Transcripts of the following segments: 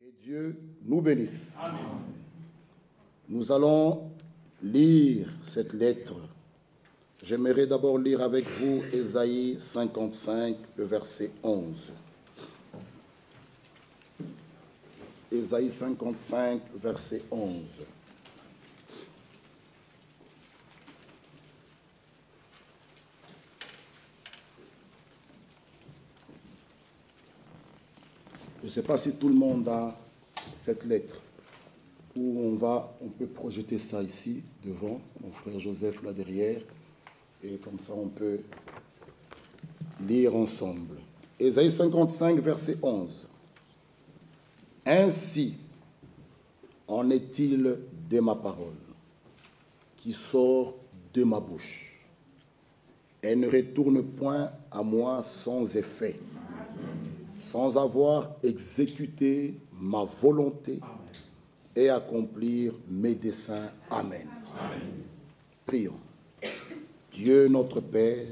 Que Dieu nous bénisse. Amen. Nous allons lire cette lettre. J'aimerais d'abord lire avec vous Ésaïe 55, le verset 11. Ésaïe 55, verset 11. Je ne sais pas si tout le monde a cette lettre. Où on peut projeter ça ici, devant, mon frère Joseph là derrière, et comme ça on peut lire ensemble. Ésaïe 55, verset 11. Ainsi en est-il de ma parole, qui sort de ma bouche. Elle ne retourne point à moi sans effet, sans avoir exécuté ma volonté et accomplir mes desseins. Amen. Amen. Prions. Dieu notre Père,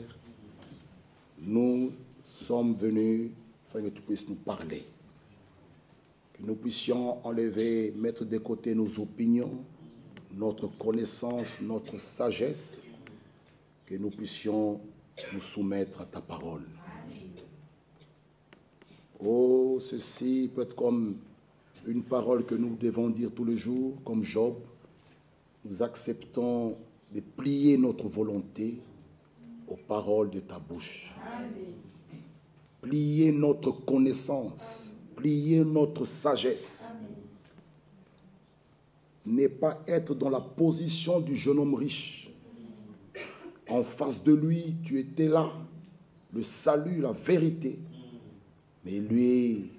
nous sommes venus afin que tu puisses nous parler. Que nous puissions enlever, mettre de côté nos opinions, notre connaissance, notre sagesse. Que nous puissions nous soumettre à ta parole. Oh, ceci peut être comme une parole que nous devons dire tous les jours, comme Job. Nous acceptons de plier notre volonté aux paroles de ta bouche. Plier notre connaissance, plier notre sagesse. Ne pas être dans la position du jeune homme riche. En face de lui, tu étais là, le salut, la vérité. Mais lui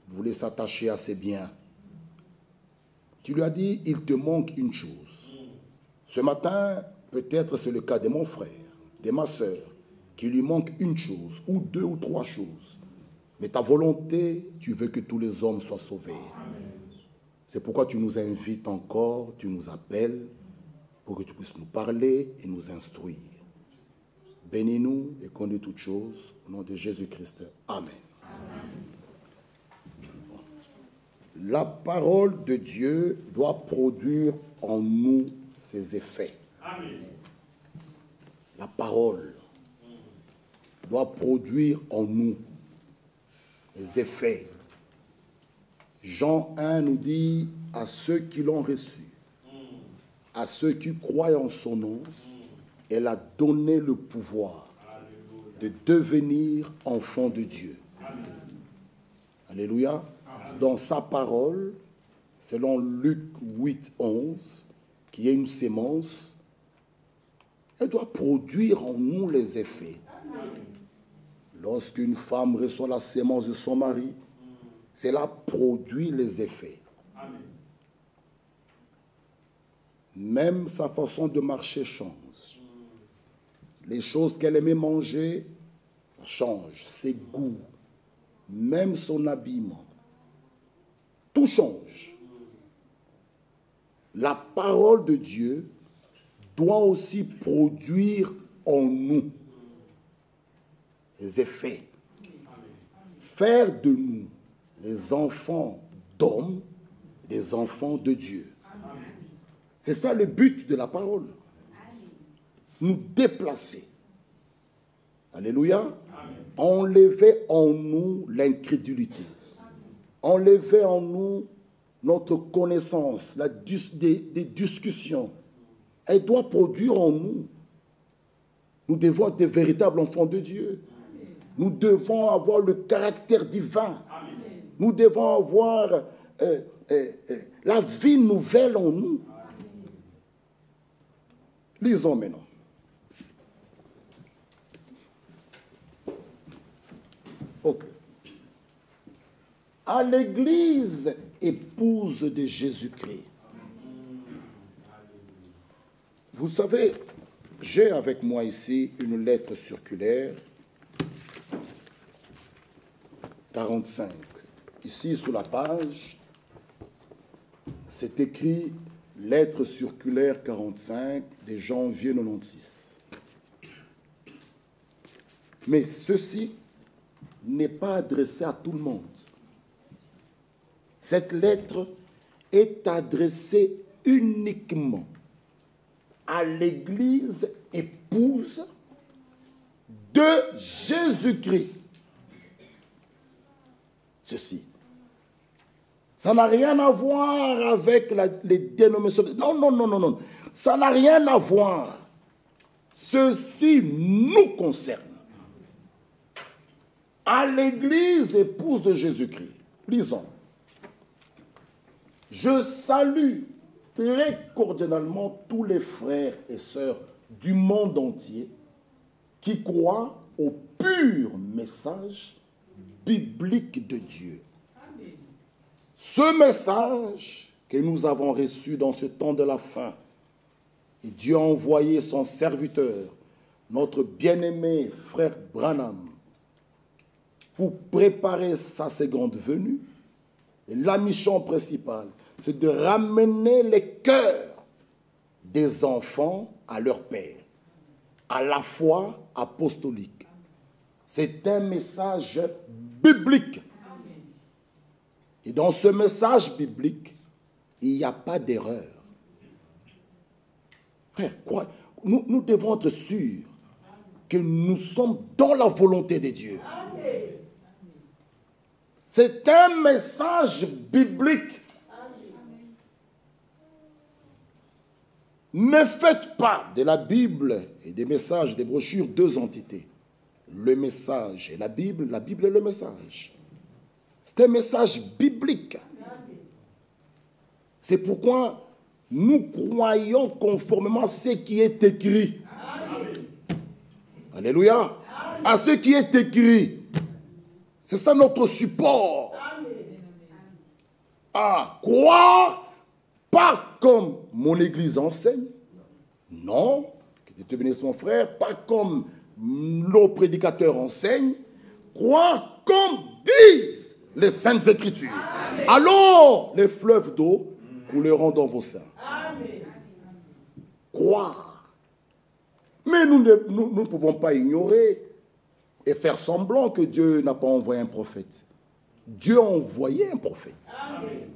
voulait s'attacher à ses biens. Tu lui as dit, il te manque une chose. Ce matin, peut-être c'est le cas de mon frère, de ma soeur, qui lui manque une chose, ou deux ou trois choses. Mais ta volonté, tu veux que tous les hommes soient sauvés. C'est pourquoi tu nous invites encore, tu nous appelles, pour que tu puisses nous parler et nous instruire. Bénis-nous et conduis toutes choses, au nom de Jésus-Christ. Amen. La parole de Dieu doit produire en nous ses effets. Amen. La parole doit produire en nous les effets. Jean 1 nous dit à ceux qui l'ont reçu, à ceux qui croient en son nom, elle a donné le pouvoir de devenir enfants de Dieu. Amen. Alléluia. Dans sa parole, selon Luc 8, 11, qui est une sémence, elle doit produire en nous les effets. Lorsqu'une femme reçoit la sémence de son mari, cela produit les effets. Amen. Même sa façon de marcher change. Les choses qu'elle aimait manger, ça change. Ses goûts, même son habillement. Tout change. La parole de Dieu doit aussi produire en nous les effets. Faire de nous les enfants d'hommes, des enfants de Dieu. C'est ça le but de la parole. Nous déplacer. Alléluia. Enlever en nous l'incrédulité. Enlever en nous notre connaissance, des discussions. Elle doit produire en nous. Nous devons être des véritables enfants de Dieu. Nous devons avoir le caractère divin. Nous devons avoir la vie nouvelle en nous. Lisons maintenant. Ok. À l'Église épouse de Jésus-Christ. Vous savez, j'ai avec moi ici une lettre circulaire 45. Ici, sous la page, c'est écrit lettre circulaire 45 de janvier 96. Mais ceci n'est pas adressé à tout le monde. Cette lettre est adressée uniquement à l'Église épouse de Jésus-Christ. Ceci. Ça n'a rien à voir avec les dénominations. Non, non, non, non, non. Ça n'a rien à voir. Ceci nous concerne. À l'Église épouse de Jésus-Christ. Lisons. Je salue très cordialement tous les frères et sœurs du monde entier qui croient au pur message biblique de Dieu. Ce message que nous avons reçu dans ce temps de la fin, et Dieu a envoyé son serviteur, notre bien-aimé frère Branham, pour préparer sa seconde venue. Et la mission principale, c'est de ramener les cœurs des enfants à leur père, à la foi apostolique. C'est un message biblique. Et dans ce message biblique, il n'y a pas d'erreur. Frère, nous devons être sûrs que nous sommes dans la volonté de Dieu. C'est un message biblique. Ne faites pas de la Bible et des messages, des brochures, deux entités. Le message et la Bible est le message. C'est un message biblique. C'est pourquoi nous croyons conformément à ce qui est écrit. Alléluia. À ce qui est écrit. C'est ça notre support. À croire, pas comme mon église enseigne. Non, que Dieu te bénisse mon frère, pas comme nos prédicateurs enseignent. Croire comme disent les Saintes Écritures. Amen. Alors, les fleuves d'eau couleront dans vos seins. Amen. Croire. Mais nous ne pouvons pas ignorer et faire semblant que Dieu n'a pas envoyé un prophète. Dieu a envoyé un prophète. Amen.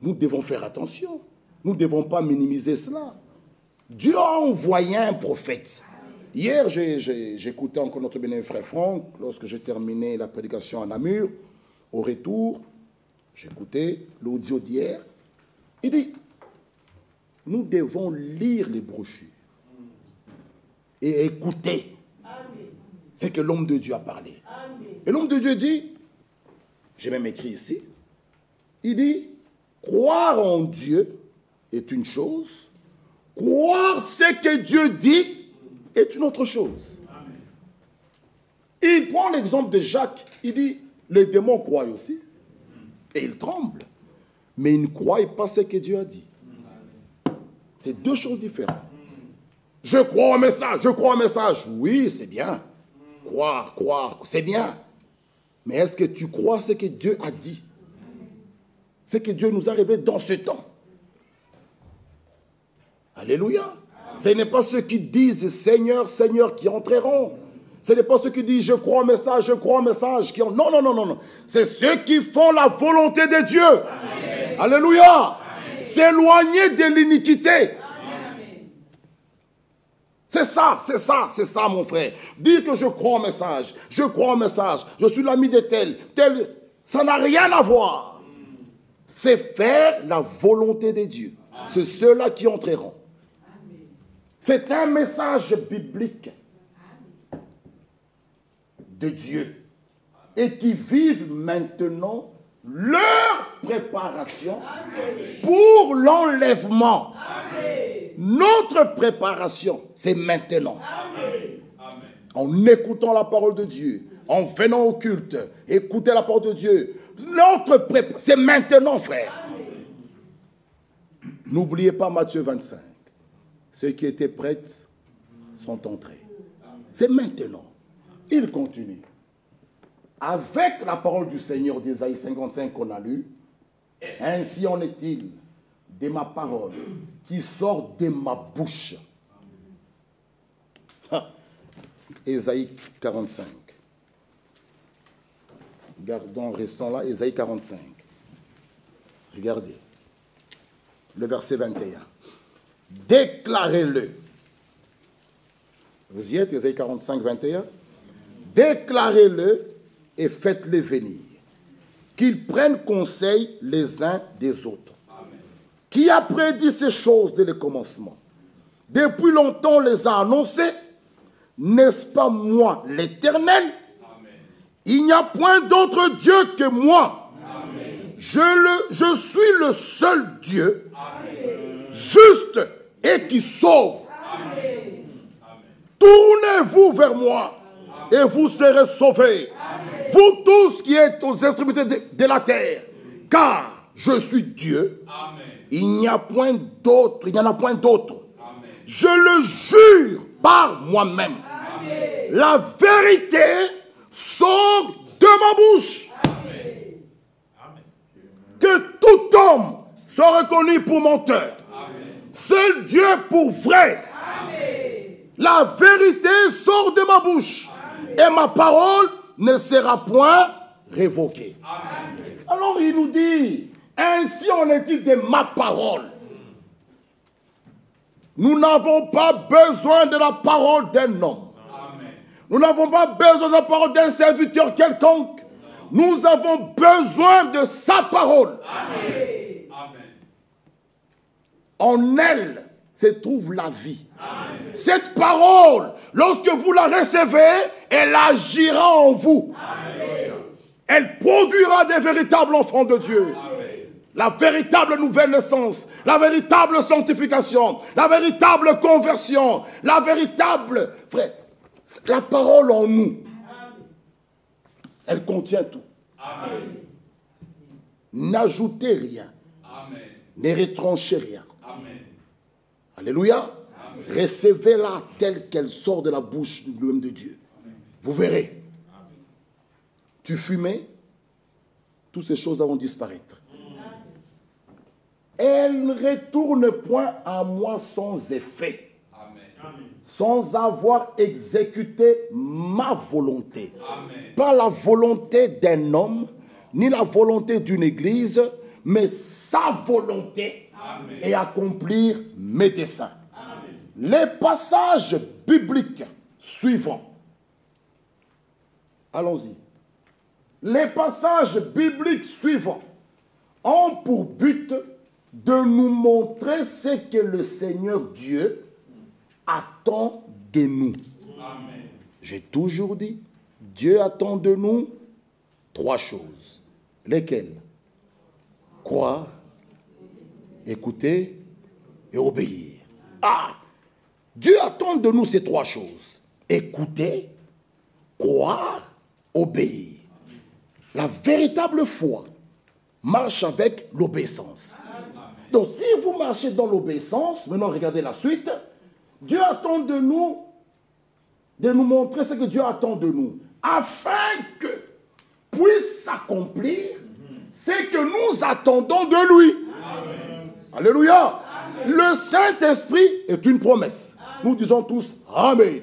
Nous devons faire attention. Nous ne devons pas minimiser cela. Dieu a envoyé un prophète. Hier, j'écoutais encore notre bien-aimé frère Franck, lorsque j'ai terminé la prédication à Namur. Au retour, j'écoutais l'audio d'hier. Il dit, nous devons lire les brochures et écouter ce que l'homme de Dieu a parlé. Et l'homme de Dieu dit, j'ai même écrit ici, il dit, croire en Dieu est une chose, croire ce que Dieu dit est une autre chose. Amen. Il prend l'exemple de Jacques. Il dit, les démons croient aussi. Et ils tremblent. Mais ils ne croient pas ce que Dieu a dit. C'est deux choses différentes. Je crois au message, je crois au message. Oui, c'est bien. Croire, c'est bien. Mais est-ce que tu crois ce que Dieu a dit? Ce que Dieu nous a révélé dans ce temps. Alléluia. Ce n'est pas ceux qui disent Seigneur, Seigneur qui entreront. Ce n'est pas ceux qui disent je crois au message qui ont... Non, non, non, non, non. C'est ceux qui font la volonté de Dieu. Amen. Alléluia. S'éloigner de l'iniquité. Amen. C'est ça, mon frère. Dire que je crois au message, je suis l'ami de tel, ça n'a rien à voir. C'est faire la volonté de Dieu. C'est ceux-là qui entreront. C'est un message biblique de Dieu et qui vivent maintenant leur préparation pour l'enlèvement. Notre préparation, c'est maintenant. En écoutant la parole de Dieu, en venant au culte, écouter la parole de Dieu. Notre préparation, c'est maintenant, frère. N'oubliez pas Matthieu 25. Ceux qui étaient prêts sont entrés. C'est maintenant. Il continue. Avec la parole du Seigneur d'Ésaïe 55 qu'on a lu, ainsi en est-il de ma parole qui sort de ma bouche. Ésaïe 45. Gardons, restons là, Ésaïe 45. Regardez, le verset 21. Déclarez-le. Vous y êtes, Ésaïe 45, 21. Déclarez-le et faites-les venir. Qu'ils prennent conseil les uns des autres. Amen. Qui a prédit ces choses dès le commencement? Depuis longtemps, on les a annoncées. N'est-ce pas moi, l'Éternel? Il n'y a point d'autre Dieu que moi. Amen. Je suis le seul Dieu, amen, juste et qui sauve. Amen. Tournez-vous vers moi, amen, et vous serez sauvés. Amen. Vous tous qui êtes aux extrémités de la terre, car je suis Dieu. Amen. Il n'y en a point d'autre. Je le jure par moi-même. Amen. La vérité sort de ma bouche. Amen. Que tout homme soit reconnu pour menteur. Amen. Seul Dieu pour vrai. Amen. La vérité sort de ma bouche. Amen. Et ma parole ne sera point révoquée. Amen. Alors il nous dit, ainsi on est dit de ma parole. Nous n'avons pas besoin de la parole d'un homme. Nous n'avons pas besoin de la parole d'un serviteur quelconque. Nous avons besoin de sa parole. Amen. En elle se trouve la vie. Amen. Cette parole, lorsque vous la recevez, elle agira en vous. Amen. Elle produira des véritables enfants de Dieu. Amen. La véritable nouvelle naissance, la véritable sanctification, la véritable conversion, la véritable... Frère, la parole en nous, elle contient tout. Amen. N'ajoutez rien. Amen. Ne retranchez rien. Amen. Alléluia. Amen. Recevez-la telle qu'elle sort de la bouche de l'homme de Dieu. Amen. Vous verrez. Amen. Tu fumais, toutes ces choses vont disparaître. Amen. Elle ne retourne point à moi sans effet. Sans avoir exécuté ma volonté. Amen. Pas la volonté d'un homme, ni la volonté d'une église, mais sa volonté. Amen. Et accomplir mes desseins. Amen. Les passages bibliques suivants. Allons-y. Les passages bibliques suivants ont pour but de nous montrer ce que le Seigneur Dieu attend de nous. Amen. J'ai toujours dit, Dieu attend de nous 3 choses. Lesquelles? Croire, écouter et obéir. Ah! Dieu attend de nous ces 3 choses. Écouter, croire, obéir. La véritable foi marche avec l'obéissance. Donc si vous marchez dans l'obéissance, maintenant regardez la suite, Dieu attend de nous montrer ce que Dieu attend de nous, afin que puisse s'accomplir ce que nous attendons de lui. Amen. Alléluia. Amen. Le Saint-Esprit est une promesse. Amen. Nous disons tous Amen. Amen.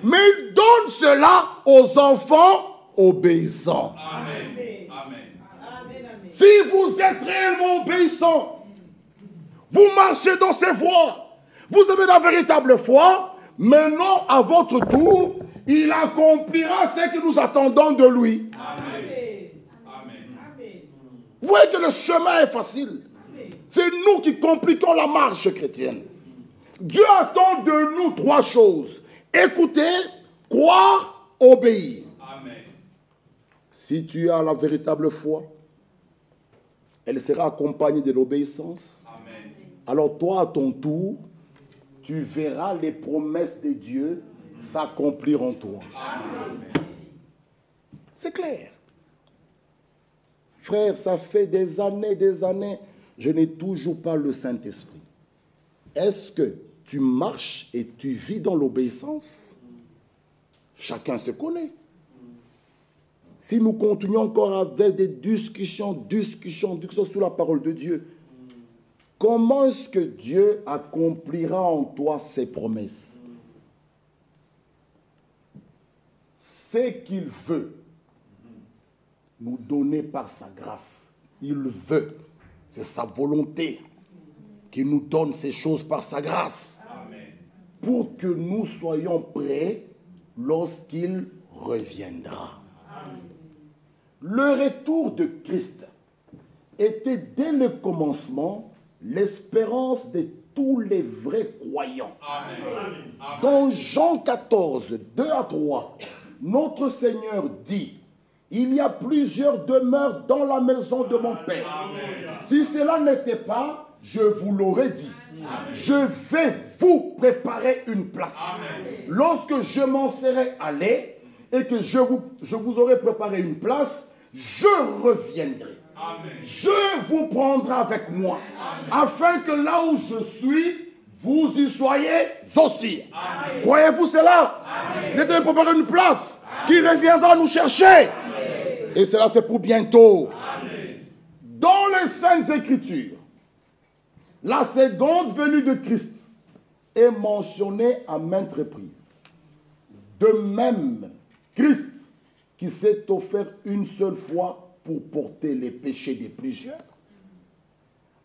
Mais il donne cela aux enfants obéissants. Amen. Amen. Si vous êtes réellement obéissants, vous marchez dans ses voies, vous avez la véritable foi, maintenant, à votre tour, il accomplira ce que nous attendons de lui. Amen. Amen. Vous voyez que le chemin est facile. C'est nous qui compliquons la marche chrétienne. Dieu attend de nous 3 choses. Écouter, croire, obéir. Amen. Si tu as la véritable foi, elle sera accompagnée de l'obéissance. Amen. Alors toi, à ton tour, tu verras les promesses de Dieu s'accomplir en toi. Amen. C'est clair. Frère, ça fait des années, je n'ai toujours pas le Saint-Esprit. Est-ce que tu marches et tu vis dans l'obéissance? Chacun se connaît. Si nous continuons encore avec des discussions sur la parole de Dieu, comment est-ce que Dieu accomplira en toi ses promesses? Ce qu'il veut, nous donner par sa grâce. Il veut, c'est sa volonté, qu'il nous donne ces choses par sa grâce. Amen. Pour que nous soyons prêts lorsqu'il reviendra. Amen. Le retour de Christ était dès le commencement l'espérance de tous les vrais croyants. Amen. Dans Jean 14, 2 à 3, notre Seigneur dit: il y a plusieurs demeures dans la maison de mon Père. Amen. Si cela n'était pas, je vous l'aurais dit. Amen. Je vais vous préparer une place. Amen. Lorsque je m'en serai allé et que je vous aurai préparé une place, je reviendrai. Amen. Je vous prendrai avec moi. Amen. Afin que là où je suis, vous y soyez aussi. Amen. Croyez-vous cela? Amen. Il est de préparer une place. Amen. Qui reviendra nous chercher. Amen. Et cela c'est pour bientôt. Amen. Dans les Saintes Écritures, la seconde venue de Christ est mentionnée à maintes reprises. De même, Christ, qui s'est offert une seule fois pour porter les péchés des plusieurs,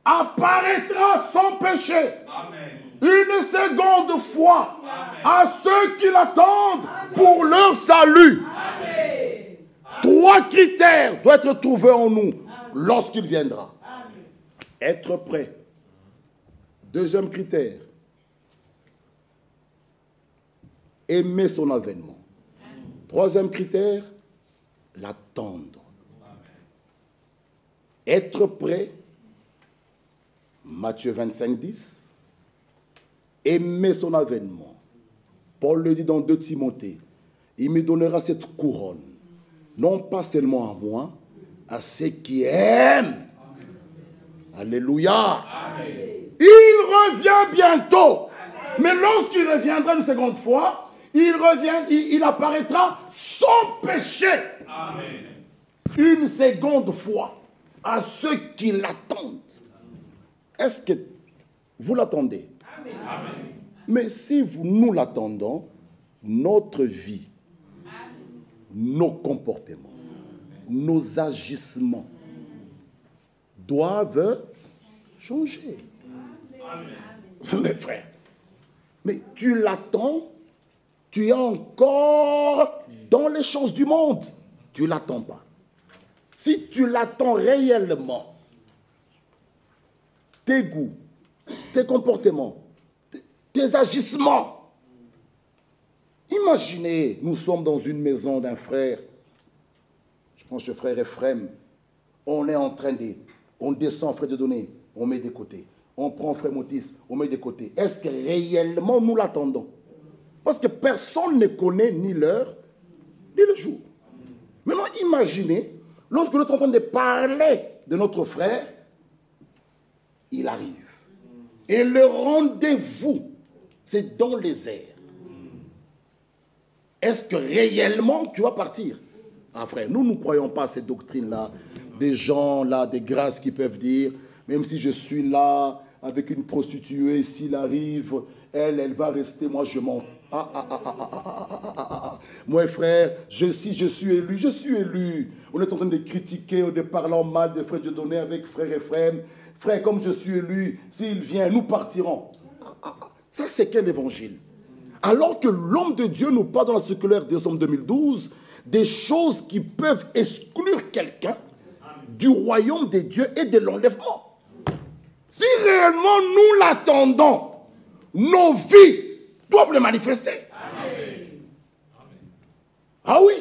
apparaîtra sans péché. Amen. Une seconde fois. Amen. À ceux qui l'attendent. Amen. Pour leur salut. Amen. 3 critères doivent être trouvés en nous lorsqu'il viendra. Amen. Être prêt. Deuxième critère, aimer son avènement. Troisième critère, l'attendre. Être prêt, Matthieu 25, 10. Aimer son avènement. Paul le dit dans 2 Timothée. Il me donnera cette couronne, non pas seulement à moi, à ceux qui aiment. Alléluia. Amen. Il revient bientôt. Amen. Mais lorsqu'il reviendra une seconde fois, il apparaîtra sans péché. Amen. Une seconde fois. À ceux qui l'attendent. Est-ce que vous l'attendez? Amen. Mais si nous l'attendons, notre vie, nos comportements, nos agissements doivent changer. Amen. Mes frères, mais tu l'attends, tu es encore dans les choses du monde. Tu ne l'attends pas. Si tu l'attends réellement, tes goûts, tes comportements, tes agissements. Imaginez, nous sommes dans une maison d'un frère. Je pense que frère Ephraim. On est en train de... On descend frère Dieudonné, on met de côté. On prend frère Motis, on met de côté. Est-ce que réellement nous l'attendons? Parce que personne ne connaît ni l'heure, ni le jour. Maintenant, imaginez... Lorsque nous sommes en train de parler de notre frère, il arrive. Et le rendez-vous, c'est dans les airs. Est-ce que réellement tu vas partir? Ah frère, nous ne croyons pas à ces doctrines-là. Des gens là, des grâces qui peuvent dire, même si je suis là avec une prostituée, s'il arrive, elle va rester, moi je monte. Moi frère, si je suis élu, je suis élu. On est en train de critiquer, de parler mal de frère Dieudonné avec frère Ephraim. Frère, comme je suis élu, s'il vient, nous partirons. Ça c'est quel évangile? Alors que l'homme de Dieu nous parle dans la circulaire de décembre 2012 des choses qui peuvent exclure quelqu'un du royaume de Dieu et de l'enlèvement. Si réellement nous l'attendons, nos vies doivent le manifester. Amen. Ah oui.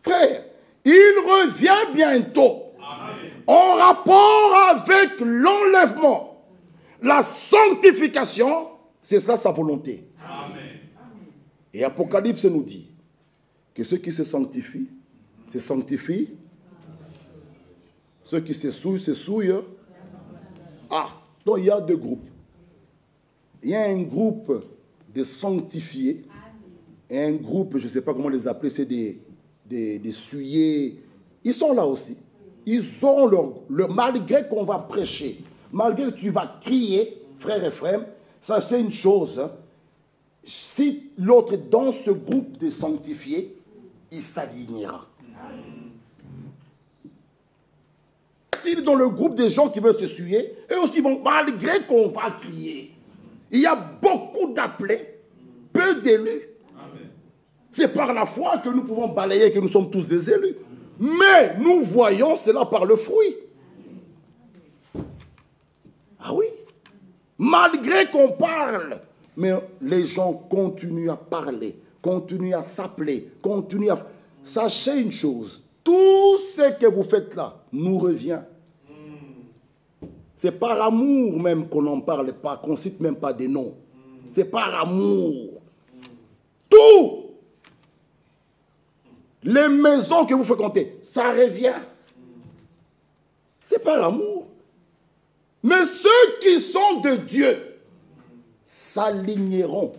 Frère, il revient bientôt. Amen. En rapport avec l'enlèvement. La sanctification, c'est cela sa volonté. Amen. Et Apocalypse nous dit que ceux qui se sanctifient. Ceux qui se souillent. Ah, donc il y a 2 groupes. Il y a un groupe de sanctifiés et un groupe, je ne sais pas comment les appeler, c'est des souillés. Ils sont là aussi. Ils ont malgré qu'on va prêcher, malgré que tu vas crier, frère Ephraim, sachez une chose, hein, si l'autre est dans ce groupe de sanctifiés, il s'alignera. s'il est dans le groupe des gens qui veulent s'essuyer, eux aussi vont, malgré qu'on va crier. Il y a beaucoup d'appelés, peu d'élus. C'est par la foi que nous pouvons balayer que nous sommes tous des élus. Mais nous voyons cela par le fruit. Ah oui. Malgré qu'on parle, mais les gens continuent à parler, continuent à s'appeler, continuent à... Sachez une chose, tout ce que vous faites là nous revient. C'est par amour même qu'on n'en parle pas, qu'on ne cite même pas des noms. C'est par amour. Tout. Les maisons que vous fréquentez, ça revient. C'est par amour. Mais ceux qui sont de Dieu s'aligneront.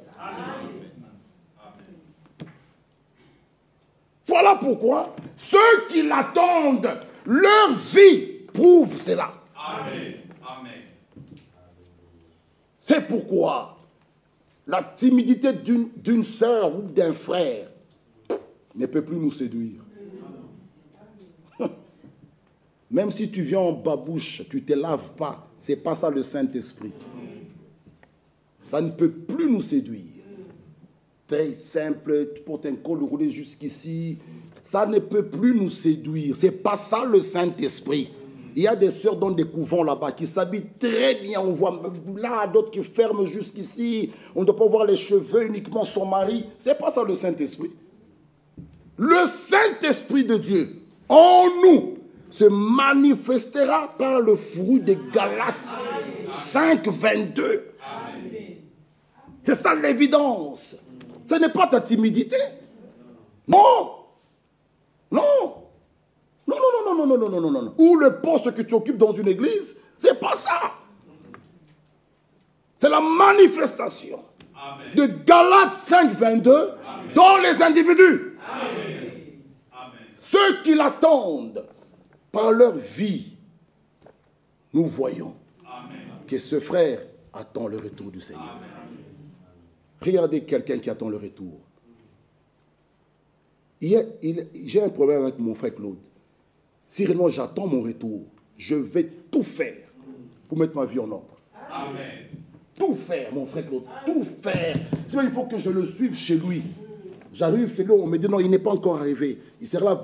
Voilà pourquoi ceux qui l'attendent, leur vie prouve cela. Amen. C'est pourquoi la timidité d'une sœur ou d'un frère ne peut plus nous séduire. Même si tu viens en babouche, tu ne te laves pas, ce n'est pas ça le Saint-Esprit. Ça ne peut plus nous séduire. Très simple, tu portes un col roulé jusqu'ici, ça ne peut plus nous séduire. Ce n'est pas ça le Saint-Esprit. Il y a des sœurs dans des couvents là-bas qui s'habillent très bien. On voit là d'autres qui ferment jusqu'ici. On ne doit pas voir les cheveux, uniquement son mari. Ce n'est pas ça le Saint-Esprit. Le Saint-Esprit de Dieu en nous se manifestera par le fruit des Galates 5, 22. C'est ça l'évidence. Ce n'est pas ta timidité. Non. Non. Non, non, non, non, non, non, non, non, non. Ou le poste que tu occupes dans une église, c'est pas ça. C'est la manifestation de Galates 5, 22 dans les individus. Amen. Ceux qui l'attendent par leur vie, nous voyons que ce frère attend le retour du Seigneur. Amen. Regardez quelqu'un qui attend le retour. J'ai un problème avec mon frère Claude. Si réellement j'attends mon retour, je vais tout faire pour mettre ma vie en ordre. Amen. Tout faire, mon frère Claude, tout faire. C'est même il faut que je le suive chez lui. J'arrive chez lui, on me dit non, il n'est pas encore arrivé. Il sera là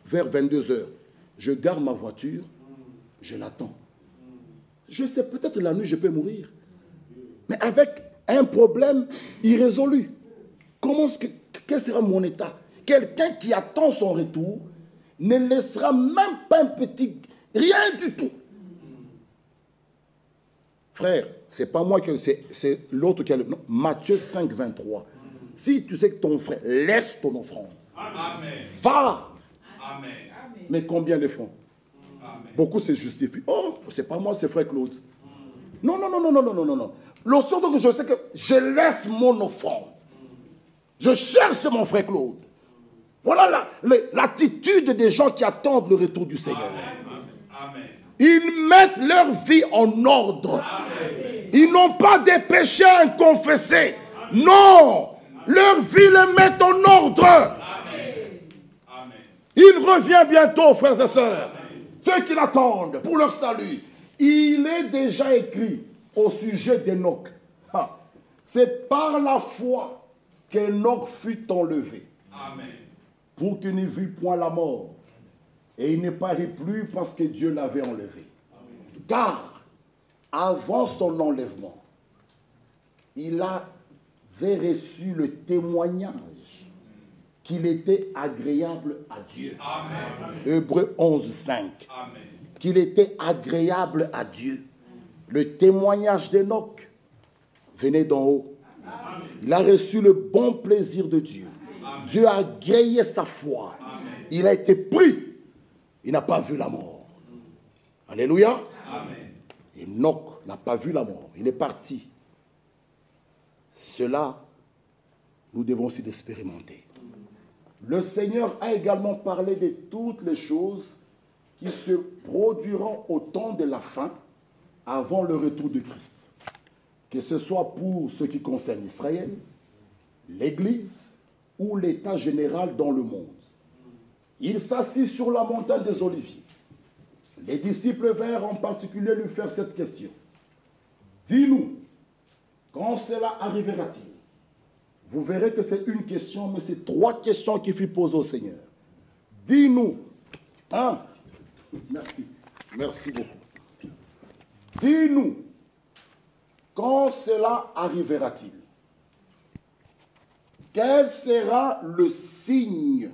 vers 22 heures. Je garde ma voiture, je l'attends. Je sais, peut-être la nuit, je peux mourir. Mais avec un problème irrésolu. Quel sera mon état? Quelqu'un qui attend son retour ne laissera même pas un petit... Rien du tout. Frère, c'est pas moi, c'est l'autre qui a le... Non, Matthieu 5, 23. Si tu sais que ton frère laisse ton offrande, amen. Va. Amen. Mais combien le font? Amen. Beaucoup se justifient. Oh, c'est pas moi, c'est frère Claude. Non, non, non, non, non, non, non, non. Lorsque je sais que je laisse mon offrande, je cherche mon frère Claude. Voilà l'attitude des gens qui attendent le retour du Seigneur. Amen. Ils mettent leur vie en ordre. Amen. Ils n'ont pas des péchés inconfessés. Amen. Non. Leur vie les met en ordre. Amen. Il revient bientôt, frères et sœurs. Amen. Ceux qui l'attendent pour leur salut. Il est déjà écrit au sujet d'Enoch. C'est par la foi qu'Enoch fut enlevé. Amen. Pour qu'il n'y vît point la mort. Et il ne parut plus parce que Dieu l'avait enlevé. Amen. Car, avant son enlèvement, il avait reçu le témoignage qu'il était agréable à Dieu. Amen. Hébreux 11, 5. Amen. Qu'il était agréable à Dieu. Le témoignage d'Enoch venait d'en haut. Amen. Il a reçu le bon plaisir de Dieu. Amen. Dieu a agréé sa foi. Amen. Il a été pris. Il n'a pas vu la mort. Alléluia. Amen. Enoch n'a pas vu la mort. Il est parti. Cela, nous devons aussi l'expérimenter. Le Seigneur a également parlé de toutes les choses qui se produiront au temps de la fin, avant le retour de Christ. Que ce soit pour ce qui concerne Israël, l'Église ou l'état général dans le monde. Il s'assit sur la montagne des Oliviers. Les disciples vinrent en particulier lui faire cette question. Dis-nous, quand cela arrivera-t-il? Vous verrez que c'est une question, mais c'est 3 questions qu'il fit poser au Seigneur. Dis-nous. Hein? Merci. Merci beaucoup. Dis-nous, quand cela arrivera-t-il? Quel sera le signe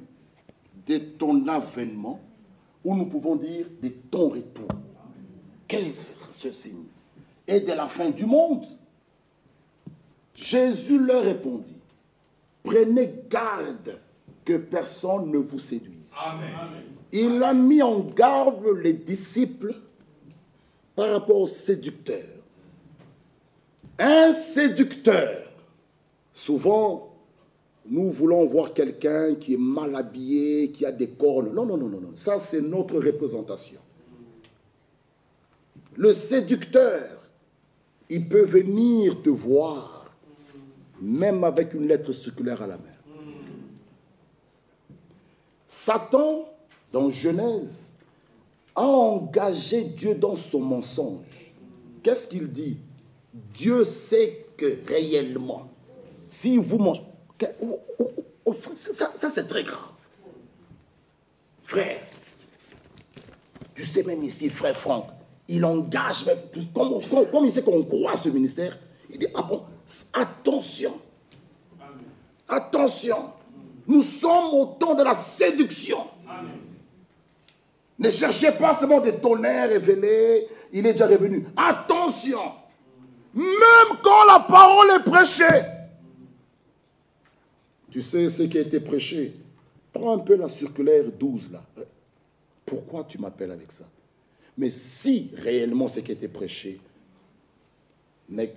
de ton avènement, ou nous pouvons dire de ton retour? Quel sera ce signe? Et de la fin du monde? Jésus leur répondit, prenez garde que personne ne vous séduise. Amen. Il a mis en garde les disciples par rapport au séducteur. Un séducteur, souvent, nous voulons voir quelqu'un qui est mal habillé, qui a des cornes. Non, non, non, non, non. Ça, c'est notre représentation. Le séducteur, il peut venir te voir, même avec une lettre circulaire à la main. Satan, dans Genèse, a engagé Dieu dans son mensonge. Qu'est-ce qu'il dit? Dieu sait que réellement, si vous mangez... Ça c'est très grave. Frère, tu sais même ici, frère Franck, il engage, même, comme il sait qu'on croit à ce ministère, il dit, ah bon, attention, attention, nous sommes au temps de la séduction. Amen. Ne cherchez pas seulement des tonnerres révélés, il est déjà revenu. Attention, même quand la parole est prêchée, tu sais ce qui a été prêché. Prends un peu la circulaire 12 là. Pourquoi tu m'appelles avec ça? Mais si réellement ce qui a été prêché ne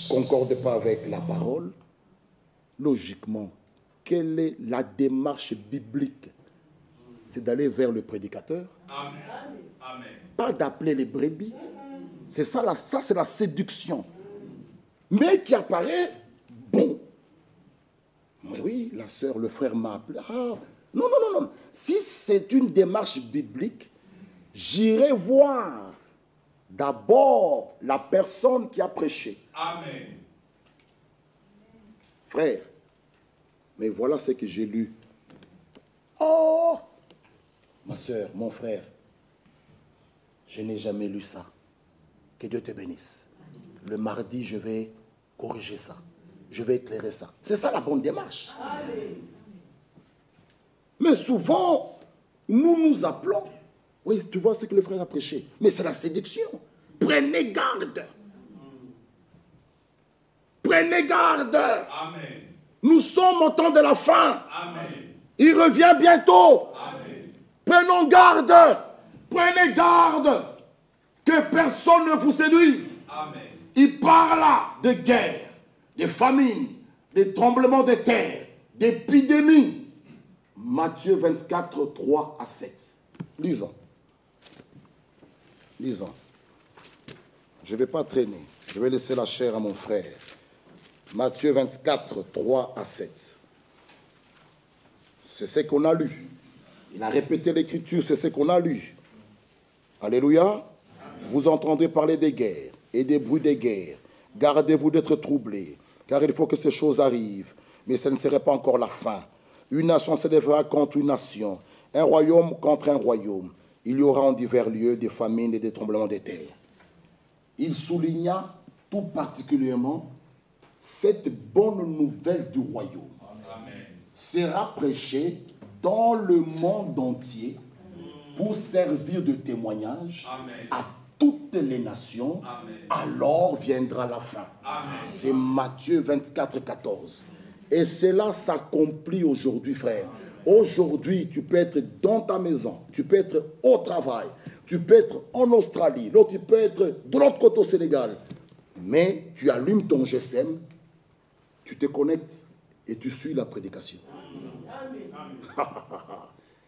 concorde pas avec la parole, logiquement, quelle est la démarche biblique? C'est d'aller vers le prédicateur. Amen. Amen. Pas d'appeler les brebis. C'est ça, ça c'est la séduction. Mais qui apparaît bon. Mais oui, la sœur, le frère m'a appelé. Ah, non, non, non, non. Si c'est une démarche biblique, j'irai voir d'abord la personne qui a prêché. Amen. Frère, mais voilà ce que j'ai lu. Oh, ma sœur, mon frère, je n'ai jamais lu ça. Que Dieu te bénisse. Le mardi, je vais corriger ça. Je vais éclairer ça. C'est ça la bonne démarche. Allez. Mais souvent, nous nous appelons. Oui, tu vois ce que le frère a prêché. Mais c'est la séduction. Prenez garde. Prenez garde. Amen. Nous sommes au temps de la fin. Amen. Il revient bientôt. Amen. Prenons garde. Prenez garde que personne ne vous séduise. Amen. Il parle de guerre, de famine, de tremblements de terre, d'épidémie. Matthieu 24, 3 à 7. Lisons. Lisons. Je ne vais pas traîner. Je vais laisser la chair à mon frère. Matthieu 24, 3 à 7. C'est ce qu'on a lu. Il a répété l'écriture, c'est ce qu'on a lu. Alléluia. Amen. Vous entendez parler des guerres et des bruits des guerres. Gardez-vous d'être troublés, car il faut que ces choses arrivent. Mais ce ne serait pas encore la fin. Une nation s'élèvera contre une nation, un royaume contre un royaume. Il y aura en divers lieux des famines et des tremblements de terre. Il souligna tout particulièrement cette bonne nouvelle du royaume. Amen. Sera prêchée dans le monde entier pour servir de témoignage. Amen. À toutes les nations. Amen. Alors viendra la fin. C'est Matthieu 24, 14. Et cela s'accomplit aujourd'hui, frère. Aujourd'hui, tu peux être dans ta maison, tu peux être au travail, tu peux être en Australie, l'autre tu peux être de l'autre côté au Sénégal. Mais tu allumes ton GSM, tu te connectes et tu suis la prédication.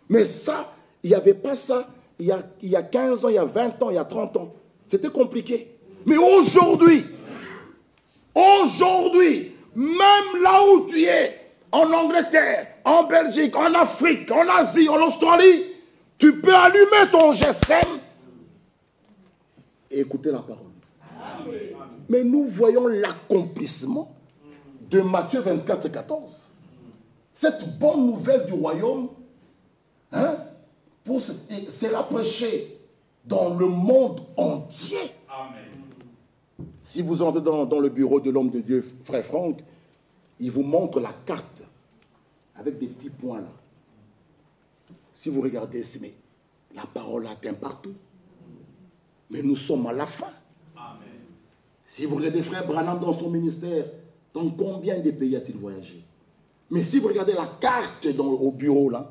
Mais ça, il n'y avait pas ça il y a 15 ans, il y a 20 ans, il y a 30 ans. C'était compliqué. Mais aujourd'hui, même là où tu es, en Angleterre, en Belgique, en Afrique, en Asie, en Australie, Tu peux allumer ton GSM et écouter la parole. Amen. Mais nous voyons l'accomplissement de Matthieu 24, 14. Cette bonne nouvelle du royaume, hein, sera prêchée dans le monde entier. Amen. Si vous entrez dans le bureau de l'homme de Dieu, frère Franck, il vous montre la carte avec des petits points là. Si vous regardez, mais la parole atteint partout. Mais nous sommes à la fin. Amen. Si vous regardez frère Branham dans son ministère, dans combien de pays a-t-il voyagé? Mais si vous regardez la carte au bureau là,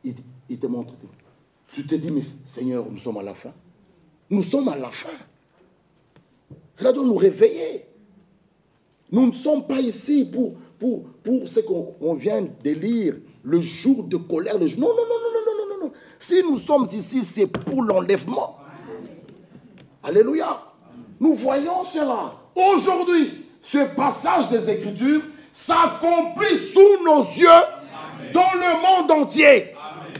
il te montre. Tu te dis, mais Seigneur, nous sommes à la fin. Nous sommes à la fin. Cela doit nous réveiller. Nous ne sommes pas ici pour ce qu'on vient de lire, le jour de colère. Non, non, non, non, non, non, non. Si nous sommes ici, c'est pour l'enlèvement. Alléluia. Nous voyons cela. Aujourd'hui, ce passage des Écritures s'accomplit sous nos yeux. Amen. Dans le monde entier. Amen.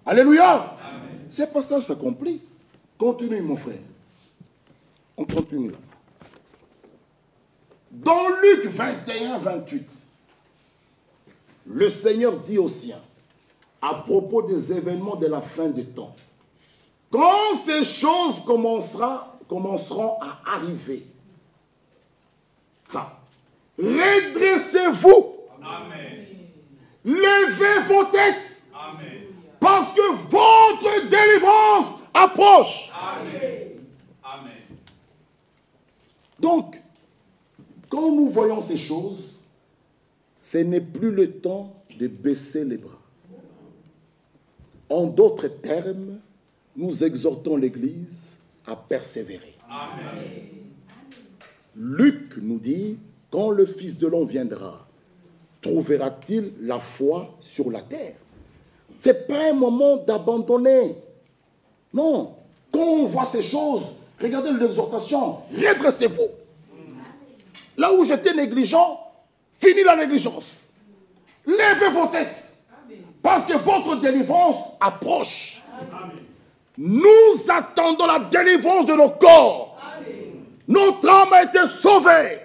Alléluia. Amen. Ce passage s'accomplit. Continue, mon frère. On continue. Dans Luc 21, 28, le Seigneur dit aux siens, à propos des événements de la fin des temps, quand ces choses commenceront à arriver, redressez-vous, amen. Levez vos têtes, amen. Parce que votre délivrance approche. Amen. Amen. Donc, quand nous voyons ces choses, ce n'est plus le temps de baisser les bras. En d'autres termes, nous exhortons l'Église à persévérer. Amen. Luc nous dit, quand le Fils de l'homme viendra, trouvera-t-il la foi sur la terre? Ce n'est pas un moment d'abandonner. Non. Quand on voit ces choses, regardez l'exhortation, redressez-vous. Là où j'étais négligent, finis la négligence. Levez vos têtes. Parce que votre délivrance approche. Amen. Nous attendons la délivrance de nos corps. Amen. Notre âme a été sauvée.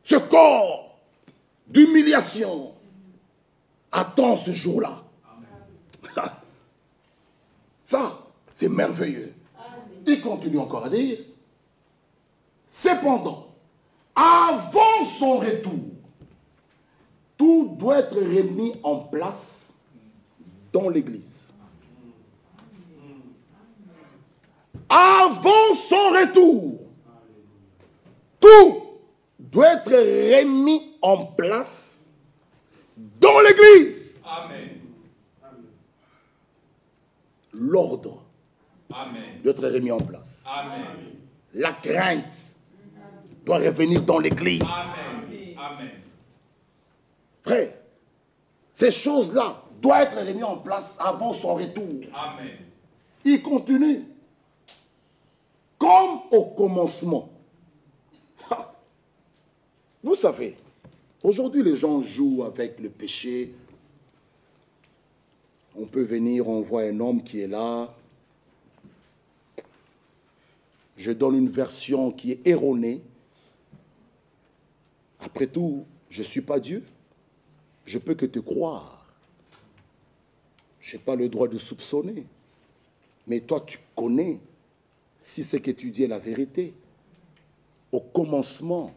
Ce corps d'humiliation attend ce jour-là. Ça, c'est merveilleux. Amen. Il continue encore à dire, cependant, avant son retour, tout doit être remis en place dans l'Église. Avant son retour, tout doit être remis en place dans l'Église. Amen. L'ordre doit être remis en place. Amen. La crainte doit revenir dans l'Église. Amen. Amen. Frère, ces choses-là doivent être remises en place avant son retour. Amen. Il continue. Comme au commencement. Vous savez, aujourd'hui les gens jouent avec le péché. On peut venir, on voit un homme qui est là. Je donne une version qui est erronée. Après tout, je ne suis pas Dieu. Je peux que te croire. Je n'ai pas le droit de soupçonner. Mais toi, tu connais si ce que tu dis est la vérité. Au commencement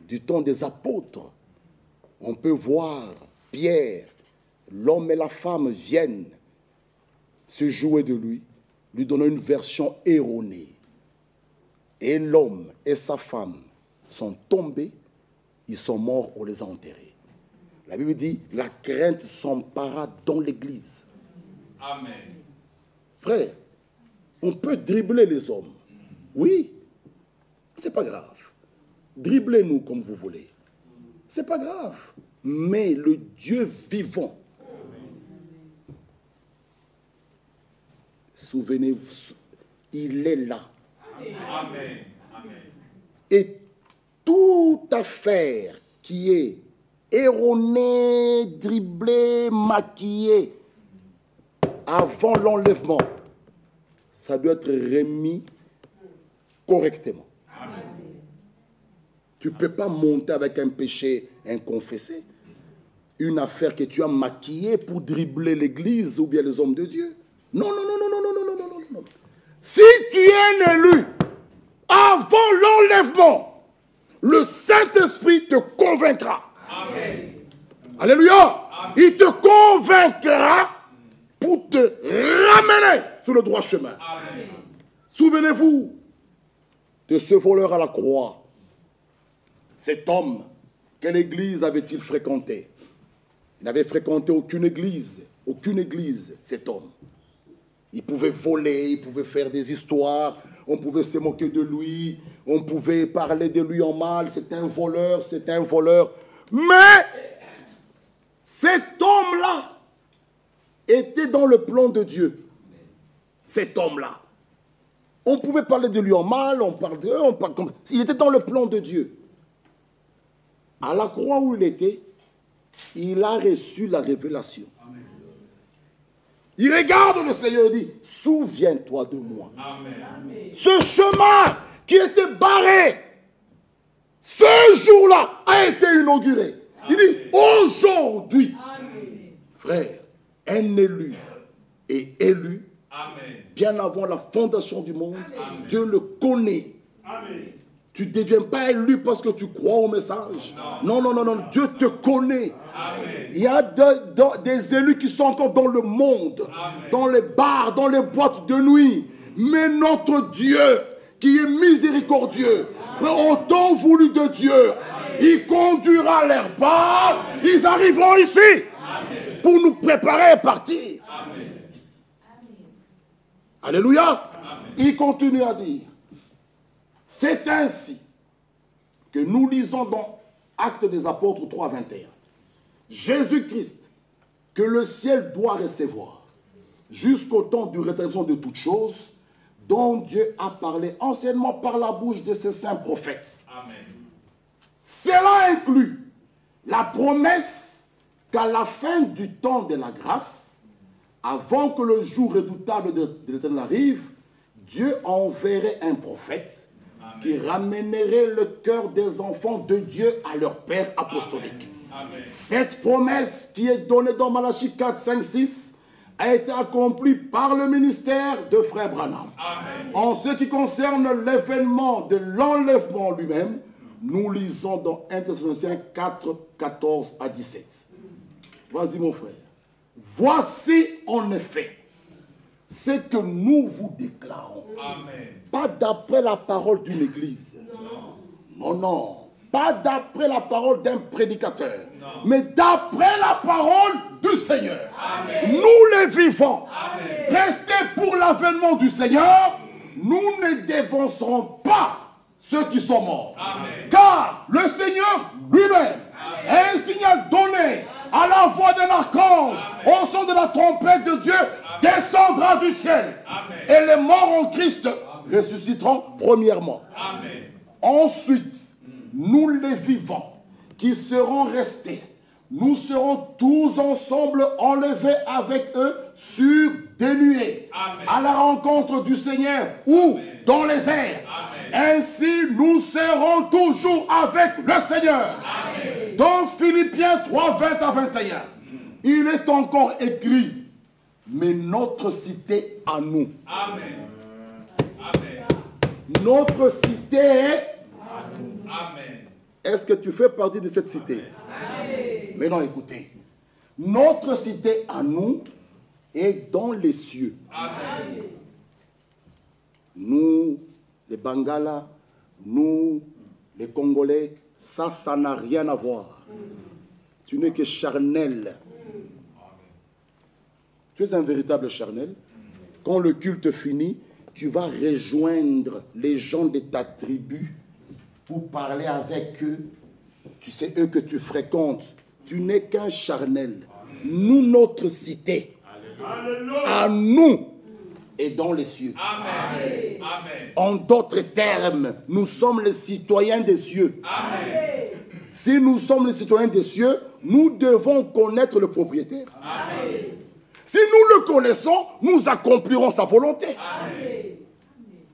du temps des apôtres, on peut voir Pierre, l'homme et la femme viennent se jouer de lui donner une version erronée. Et l'homme et sa femme sont tombés, ils sont morts, on les a enterrés. La Bible dit, la crainte s'empara dans l'Église. Amen. Frère, on peut dribbler les hommes. Oui, c'est pas grave. Dribblez-nous comme vous voulez. C'est pas grave. Mais le Dieu vivant, souvenez-vous, il est là. Amen. Amen. Et toute affaire qui est erronée, dribblée, maquillée, avant l'enlèvement, ça doit être remis correctement. Amen. Tu ne peux pas monter avec un péché inconfessé, une affaire que tu as maquillée pour dribbler l'église ou bien les hommes de Dieu. Non, non, non, non, non, non, non, non, non, non. Si tu es un élu, avant l'enlèvement, le Saint-Esprit te convaincra. Amen. Alléluia. Amen. Il te convaincra pour te ramener sur le droit chemin. Amen. Souvenez-vous de ce voleur à la croix. Cet homme, quelle église avait-il fréquenté? Il n'avait fréquenté aucune église, cet homme. Il pouvait voler, il pouvait faire des histoires, on pouvait se moquer de lui, on pouvait parler de lui en mal, c'est un voleur, c'est un voleur. Mais cet homme-là était dans le plan de Dieu. Cet homme-là. On pouvait parler de lui en mal, on parle comme... Il était dans le plan de Dieu. À la croix où il était, il a reçu la révélation. Amen. Il regarde le Seigneur et dit, souviens-toi de moi. Amen. Ce chemin qui était barré, ce jour-là a été inauguré. Amen. Il dit, aujourd'hui, frère, un élu est élu. Amen. Bien avant la fondation du monde. Amen. Dieu le connaît. Amen. Tu ne deviens pas élu parce que tu crois au message. Non, non, non, non. Dieu te connaît. Amen. Il y a des élus qui sont encore dans le monde, amen, dans les bars, dans les boîtes de nuit. Mais notre Dieu, qui est miséricordieux, frère, au temps voulu de Dieu, amen, il conduira leurs pas. Ils arriveront ici, amen, pour nous préparer à partir. Amen. Alléluia. Amen. Il continue à dire, c'est ainsi que nous lisons dans Actes des Apôtres 3, 21. Jésus-Christ, que le ciel doit recevoir, jusqu'au temps du rétablissement de toutes choses, dont Dieu a parlé anciennement par la bouche de ses saints prophètes. Amen. Cela inclut la promesse qu'à la fin du temps de la grâce, avant que le jour redoutable de l'Éternel arrive, Dieu enverrait un prophète, amen, qui ramènerait le cœur des enfants de Dieu à leur Père apostolique. Amen. Cette promesse qui est donnée dans Malachie 4, 5, 6 a été accomplie par le ministère de Frère Branham. Amen. En ce qui concerne l'événement de l'enlèvement lui-même, nous lisons dans 1 Thessaloniciens 4, 14 à 17. Vas-y mon frère. Voici en effet ce que nous vous déclarons. Amen. Pas d'après la parole d'une église. Non, non, non. Pas d'après la parole d'un prédicateur. Non. Mais d'après la parole du Seigneur. Amen. Nous les vivants. Amen. Restez pour l'avènement du Seigneur. Nous ne dévancerons pas ceux qui sont morts. Amen. Car le Seigneur lui-même est un signal donné à la voix d'un archange, au son de la trompette de Dieu, descendra du ciel. Amen. Et les morts en Christ, amen, ressusciteront premièrement. Amen. Ensuite, nous les vivants qui serons restés, nous serons tous ensemble enlevés avec eux sur des nuées, amen, à la rencontre du Seigneur ou, amen, dans les airs. Amen. Ainsi, nous serons toujours avec le Seigneur. Amen. Dans Philippiens 3, 20 à 21, il est encore écrit, mais notre cité à nous. Amen. Amen. Notre cité est à nous. Amen. Est-ce que tu fais partie de cette cité? Amen. Mais non, écoutez. Notre cité à nous est dans les cieux. Amen. Nous, les Bangalas, nous, les Congolais, ça n'a rien à voir. Tu n'es que charnel. Tu es un véritable charnel. Quand le culte finit, tu vas rejoindre les gens de ta tribu pour parler avec eux. Tu sais, eux que tu fréquentes. Tu n'es qu'un charnel. Nous, notre cité, à nous, est dans les cieux. Amen. En d'autres termes, nous sommes les citoyens des cieux. Amen. Si nous sommes les citoyens des cieux, nous devons connaître le propriétaire. Amen. Si nous le connaissons, nous accomplirons sa volonté. Amen.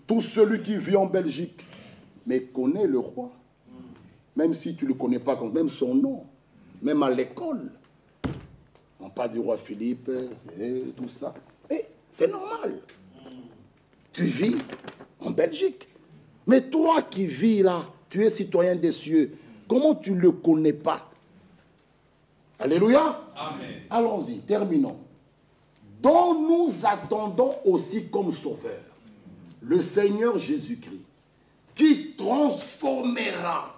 Tout celui qui vit en Belgique, mais connaît le roi. Même si tu ne le connais pas, même son nom, même à l'école. On parle du roi Philippe, et tout ça. Et c'est normal. Tu vis en Belgique. Mais toi qui vis là, tu es citoyen des cieux. Comment tu ne le connais pas? Alléluia. Amen. Allons-y, terminons. Dont nous attendons aussi comme sauveur le Seigneur Jésus-Christ, qui transformera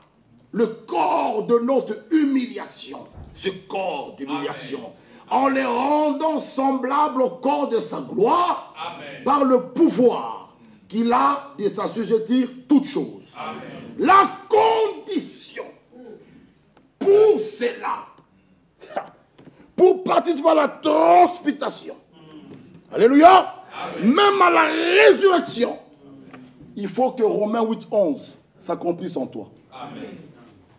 le corps de notre humiliation, ce corps d'humiliation, en les rendant semblables au corps de sa gloire, Amen. par le pouvoir qu'il a de s'assujettir toutes choses. Amen. La condition pour cela, pour participer à la transmutation, alléluia, même à la résurrection, il faut que Romains 8, 11 s'accomplisse en toi. Amen.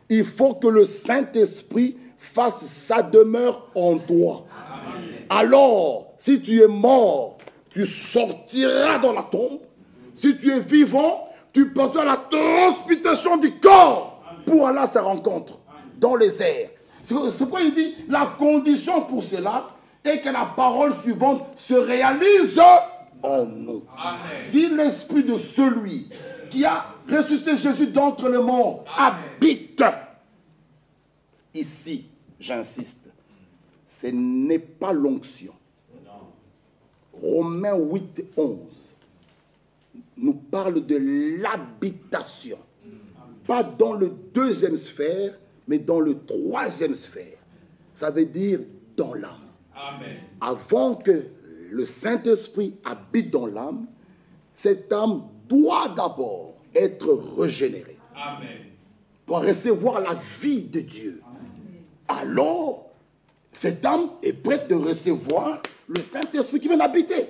Il faut que le Saint-Esprit fasse sa demeure en toi. Amen. Alors, si tu es mort, tu sortiras dans la tombe. Si tu es vivant, tu passeras à la transmutation du corps pour aller à sa rencontre dans les airs. C'est pourquoi il dit, la condition pour cela est que la parole suivante se réalise en nous. Amen. Si l'esprit de celui qui a ressuscité Jésus d'entre les morts habite ici, j'insiste, ce n'est pas l'onction. Romains 8, 11 nous parle de l'habitation. Pas dans le deuxième sphère, mais dans le troisième sphère. Ça veut dire dans l'âme. Amen. Avant que le Saint-Esprit habite dans l'âme, cette âme doit d'abord être régénérée. Amen. Doit recevoir la vie de Dieu. Alors, cette âme est prête de recevoir le Saint-Esprit qui vient d'habiter.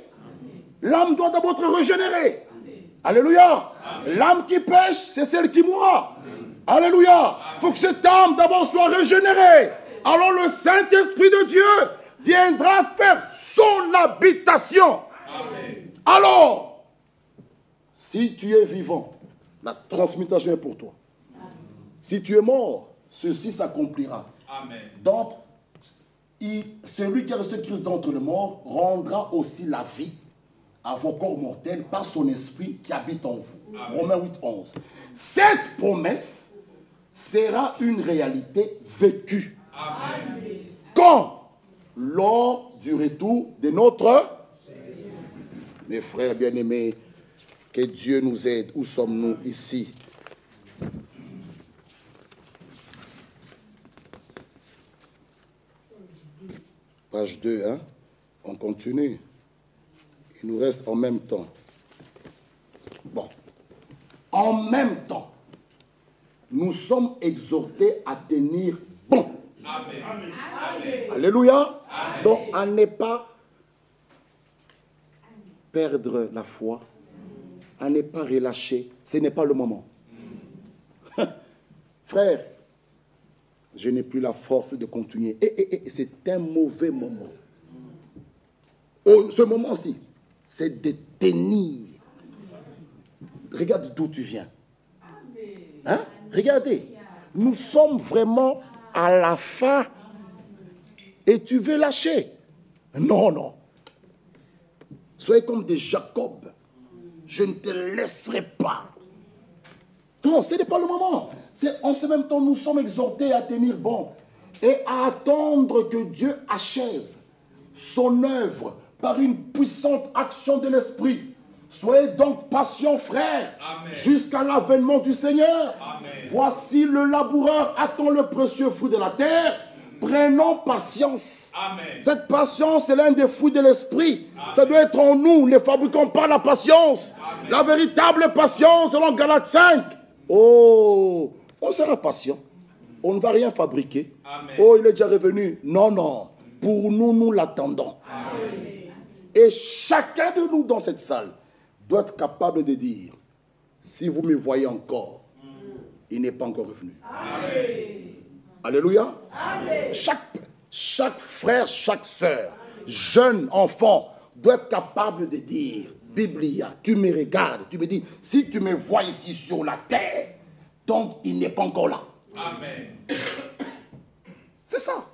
L'âme doit d'abord être régénérée. Alléluia. L'âme qui pêche, c'est celle qui mourra. Alléluia. Il faut que cette âme d'abord soit régénérée. Alors le Saint-Esprit de Dieu viendra faire son habitation. Amen. Alors, si tu es vivant, la transmutation est pour toi. Si tu es mort, ceci s'accomplira. Amen. Donc, celui qui a reçu Christ d'entre les morts rendra aussi la vie à vos corps mortels par son esprit qui habite en vous. Amen. Romains 8, 11. Cette promesse sera une réalité vécue. Amen. Quand? Lors du retour de notre Seigneur. Mes frères bien-aimés, que Dieu nous aide. Où sommes-nous ici? Page 2, hein? On continue. Il nous reste en même temps. Bon. En même temps, nous sommes exhortés à tenir bon. Amen. Alléluia. Amen. Donc, à ne pas perdre la foi, à ne pas relâcher. Ce n'est pas le moment. Frère, je n'ai plus la force de continuer. C'est un mauvais moment. Oh, ce moment-ci, c'est de tenir. Regarde d'où tu viens. Hein? Regardez. Nous sommes vraiment à la fin. Et tu veux lâcher. Non, non. Soyez comme des Jacob. Je ne te laisserai pas. Non, ce n'est pas le moment. En ce même temps, nous sommes exhortés à tenir bon et à attendre que Dieu achève son œuvre par une puissante action de l'Esprit. Soyez donc patients, frères, jusqu'à l'avènement du Seigneur. Amen. Voici le laboureur attend le précieux fruit de la terre. Prenons patience. Amen. Cette patience est l'un des fruits de l'esprit. Ça doit être en nous. Ne fabriquons pas la patience. Amen. La véritable patience, selon Galates 5. Oh, on sera patient. On ne va rien fabriquer. Amen. Oh, il est déjà revenu. Non, non. Pour nous, nous l'attendons. Et chacun de nous dans cette salle doit être capable de dire, si vous me voyez encore, il n'est pas encore revenu. Amen. Alléluia. Amen. Chaque frère, chaque sœur jeune enfant doit être capable de dire, Biblia, tu me regardes, tu me dis, si tu me vois ici sur la terre, donc il n'est pas encore là. Amen. C'est ça.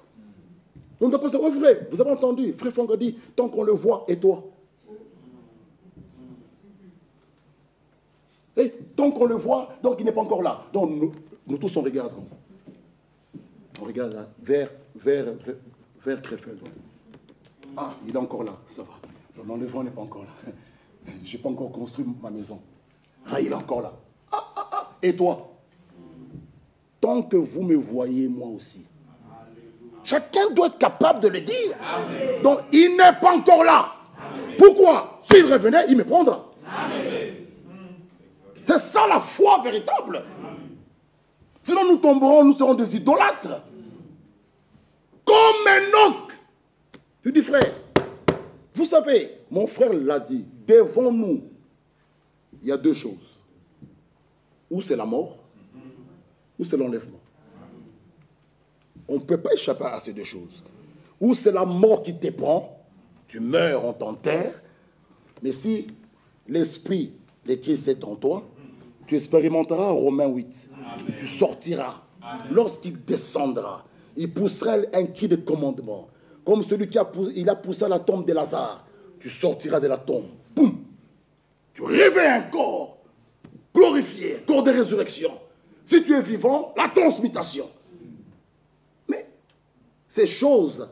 On ne doit pas savoir, frère, vous avez entendu, frère Franck a dit, tant qu'on le voit, et toi? Et tant qu'on le voit, donc il n'est pas encore là. Donc nous tous on regarde comme ça. On regarde là, vers Krefeld. Ah, il est encore là, ça va. L'enlèvement n'est pas encore là. Je n'ai pas encore construit ma maison. Ah, il est encore là. Et toi? Tant que vous me voyez, moi aussi. Chacun doit être capable de le dire. Amen. Donc, il n'est pas encore là. Amen. Pourquoi? S'il revenait, il me prendra. Amen. C'est ça la foi véritable. Amen. Sinon, nous tomberons, nous serons des idolâtres. Comme Enoch. Tu dis, frère, vous savez, mon frère l'a dit, devant nous, il y a deux choses. Ou c'est la mort, ou c'est l'enlèvement. On ne peut pas échapper à ces deux choses. Ou c'est la mort qui te prend, tu meurs, on t'enterre, mais si l'esprit de Christ est en toi, tu expérimenteras Romains 8. Amen. Tu sortiras. Lorsqu'il descendra, il poussera un cri de commandement. Comme celui qui a poussé à la tombe de Lazare. Tu sortiras de la tombe. Boum! Tu réveilles un corps glorifié, corps de résurrection. Si tu es vivant, la transmutation. Mais ces choses,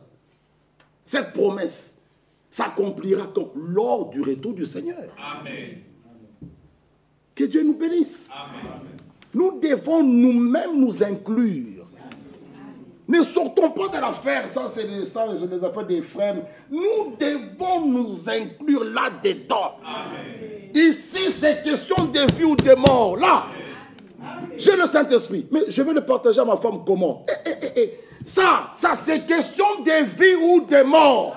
cette promesse, s'accomplira lors du retour du Seigneur. Amen. Que Dieu nous bénisse. Amen. Nous devons nous-mêmes nous inclure. Ne sortons pas de l'affaire, ça c'est les affaires des frères. Nous devons nous inclure là-dedans. Ici, c'est question de vie ou de mort. Là, j'ai le Saint-Esprit, mais je vais le partager à ma femme comment? Ça c'est question de vie ou de mort.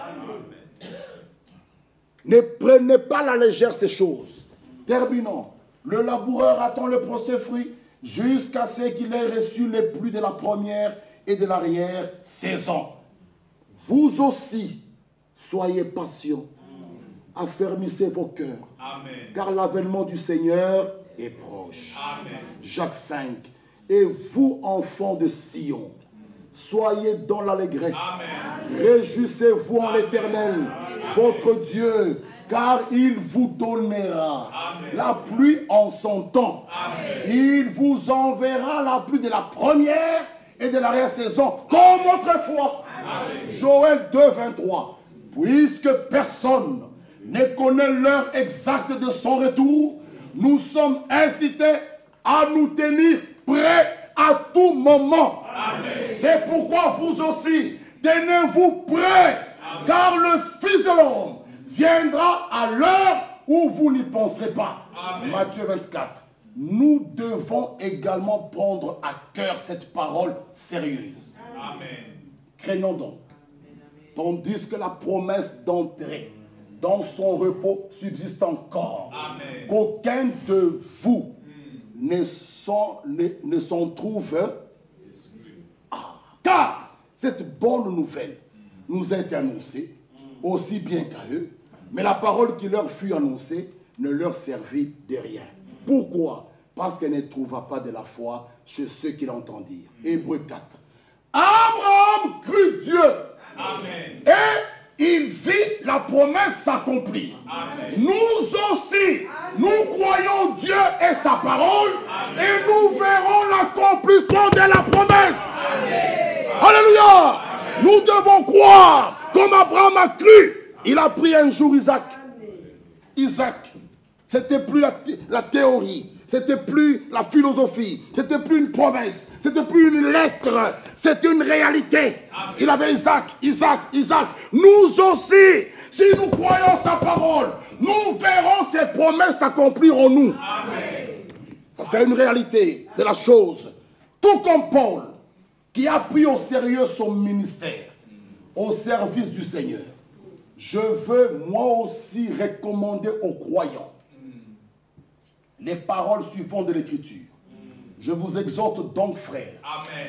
Ne prenez pas à la légère ces choses. Terminons. Le laboureur attend le procès fruit jusqu'à ce qu'il ait reçu les pluies de la première et de l'arrière-saison. Vous aussi, soyez patients. Affermissez vos cœurs. Amen. Car l'avènement du Seigneur est proche. Amen. Jacques 5. Et vous, enfants de Sion, soyez dans l'allégresse. Réjouissez-vous en l'Éternel, votre Dieu, car il vous donnera la pluie en son temps. Amen. Il vous enverra la pluie de la première et de l'arrière-saison, comme autrefois. Amen. Joël 2, 23. Puisque personne ne connaît l'heure exacte de son retour, nous sommes incités à nous tenir prêts à tout moment. C'est pourquoi vous aussi, tenez-vous prêts, car le Fils de l'homme viendra à l'heure où vous n'y penserez pas. Amen. Matthieu 24. Nous devons également prendre à cœur cette parole sérieuse. Amen. Craignons donc, tandis que la promesse d'entrer dans son repos subsiste encore, qu'aucun de vous ne s'en trouve. Car cette bonne nouvelle nous a été annoncée, aussi bien qu'à eux, mais la parole qui leur fut annoncée ne leur servit de rien. Pourquoi? Parce qu'elle ne trouva pas de la foi chez ceux qui l'entendirent. Hébreux 4. Abraham crut Dieu. Amen. Et il vit la promesse s'accomplir. Nous aussi, nous croyons Dieu et sa parole. Amen. Et nous verrons l'accomplissement de la promesse. Amen. Alléluia. Amen. Nous devons croire comme Abraham a cru. Il a pris un jour Isaac. Isaac, c'était plus la théorie. C'était plus la philosophie, c'était plus une promesse, c'était plus une lettre, c'était une réalité. Amen. Il avait Isaac. Nous aussi, si nous croyons sa parole, nous verrons ses promesses s'accomplir en nous. C'est une réalité de la chose. Tout comme Paul, qui a pris au sérieux son ministère, au service du Seigneur. Je veux moi aussi recommander aux croyants les paroles suivantes de l'Écriture. Je vous exhorte donc, frères,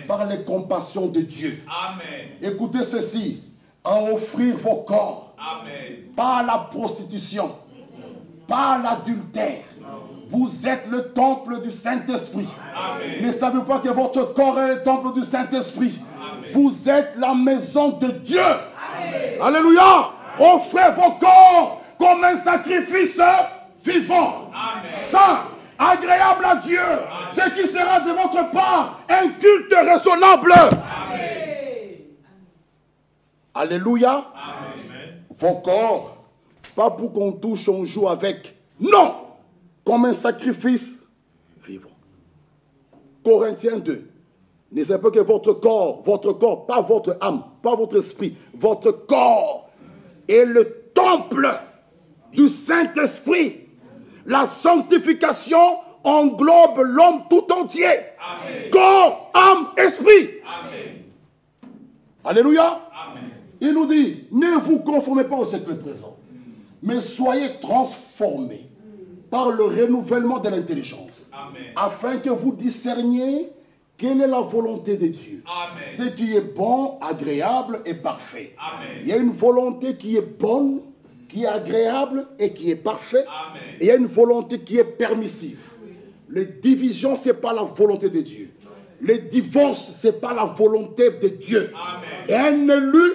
par les compassions de Dieu, écoutez ceci, à offrir vos corps Amen. Pas à la prostitution, pas à l'adultère. Vous êtes le temple du Saint-Esprit. Ne savez pas que votre corps est le temple du Saint-Esprit. Vous êtes la maison de Dieu. Amen. Alléluia. Offrez vos corps comme un sacrifice vivant, saint, agréable à Dieu. Ce qui sera de votre part un culte raisonnable. Amen. Alléluia. Amen. Vos corps, pas pour qu'on touche, on joue avec. Non. Comme un sacrifice vivant. Corinthiens 2. Ne savez pas que votre corps, pas votre âme, pas votre esprit, votre corps est le temple du Saint-Esprit. La sanctification englobe l'homme tout entier. Amen. Corps, âme, esprit. Amen. Alléluia. Amen. Il nous dit, ne vous conformez pas au siècle présent, mais soyez transformés par le renouvellement de l'intelligence, afin que vous discerniez quelle est la volonté de Dieu. Amen. Ce qui est bon, agréable et parfait. Amen. Il y a une volonté qui est bonne, qui est agréable et qui est parfaite. Amen. Et il y a une volonté qui est permissive. Les divisions, ce n'est pas la volonté de Dieu. Les divorces, ce n'est pas la volonté de Dieu. Amen. Et un élu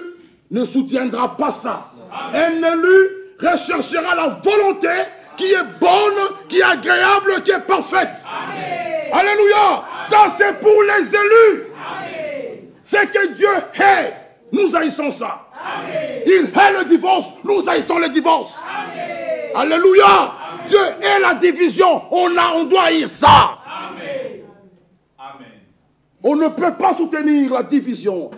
ne soutiendra pas ça. Amen. Un élu recherchera la volonté qui est bonne, qui est agréable, qui est parfaite. Amen. Alléluia. Ça, c'est pour les élus. C'est que Dieu hait. Nous haïssons ça. Amen. Il hait le divorce. Nous haïssons le divorce. Amen. Alléluia. Amen. Dieu hait la division. On doit haïr ça. Amen. Amen. On ne peut pas soutenir la division.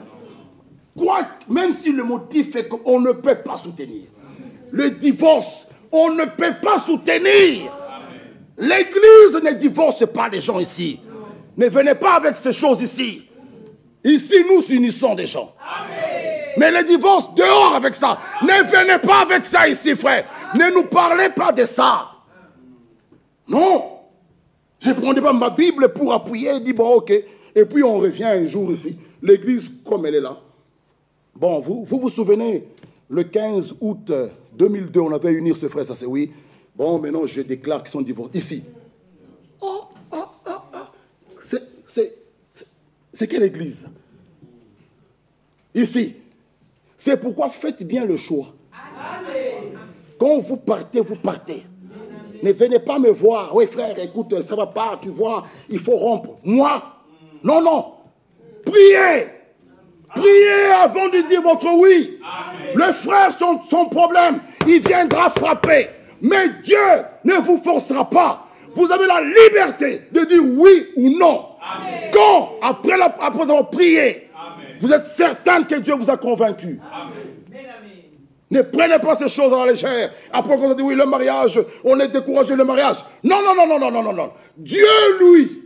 Quoi, même si le motif est qu'on ne peut pas soutenir. Le divorce, on ne peut pas soutenir. L'église ne divorce pas les gens ici. Ne venez pas avec ces choses ici. Ici, nous unissons des gens. Amen. Mais le divorce, dehors avec ça. Ne venez pas avec ça ici, frère. Ne nous parlez pas de ça. Non. Je ne prends pas ma Bible pour appuyer et dire, bon, ok. Et puis on revient un jour ici. L'église, comme elle est là. Bon, vous souvenez, le 15 août 2002, on avait uni ce frère, ça c'est oui. Bon, maintenant, je déclare qu'ils sont divorcés. Ici. C'est quelle église? Ici. C'est pourquoi faites bien le choix. Amen. Quand vous partez, vous partez. Amen. Ne venez pas me voir. Oui, frère, écoute, ça ne va pas, tu vois, il faut rompre. Moi? Non, non. Priez. Priez avant de dire votre oui. Amen. Le frère, son problème, il viendra frapper. Mais Dieu ne vous forcera pas. Vous avez la liberté de dire oui ou non. Amen. Quand, après avoir prié, amen, vous êtes certain que Dieu vous a convaincu. Amen. Ne prenez pas ces choses à la légère. Après, quand on dit oui, le mariage, on est découragé le mariage. Non, non, non, non, non, non, non, non. Dieu, lui,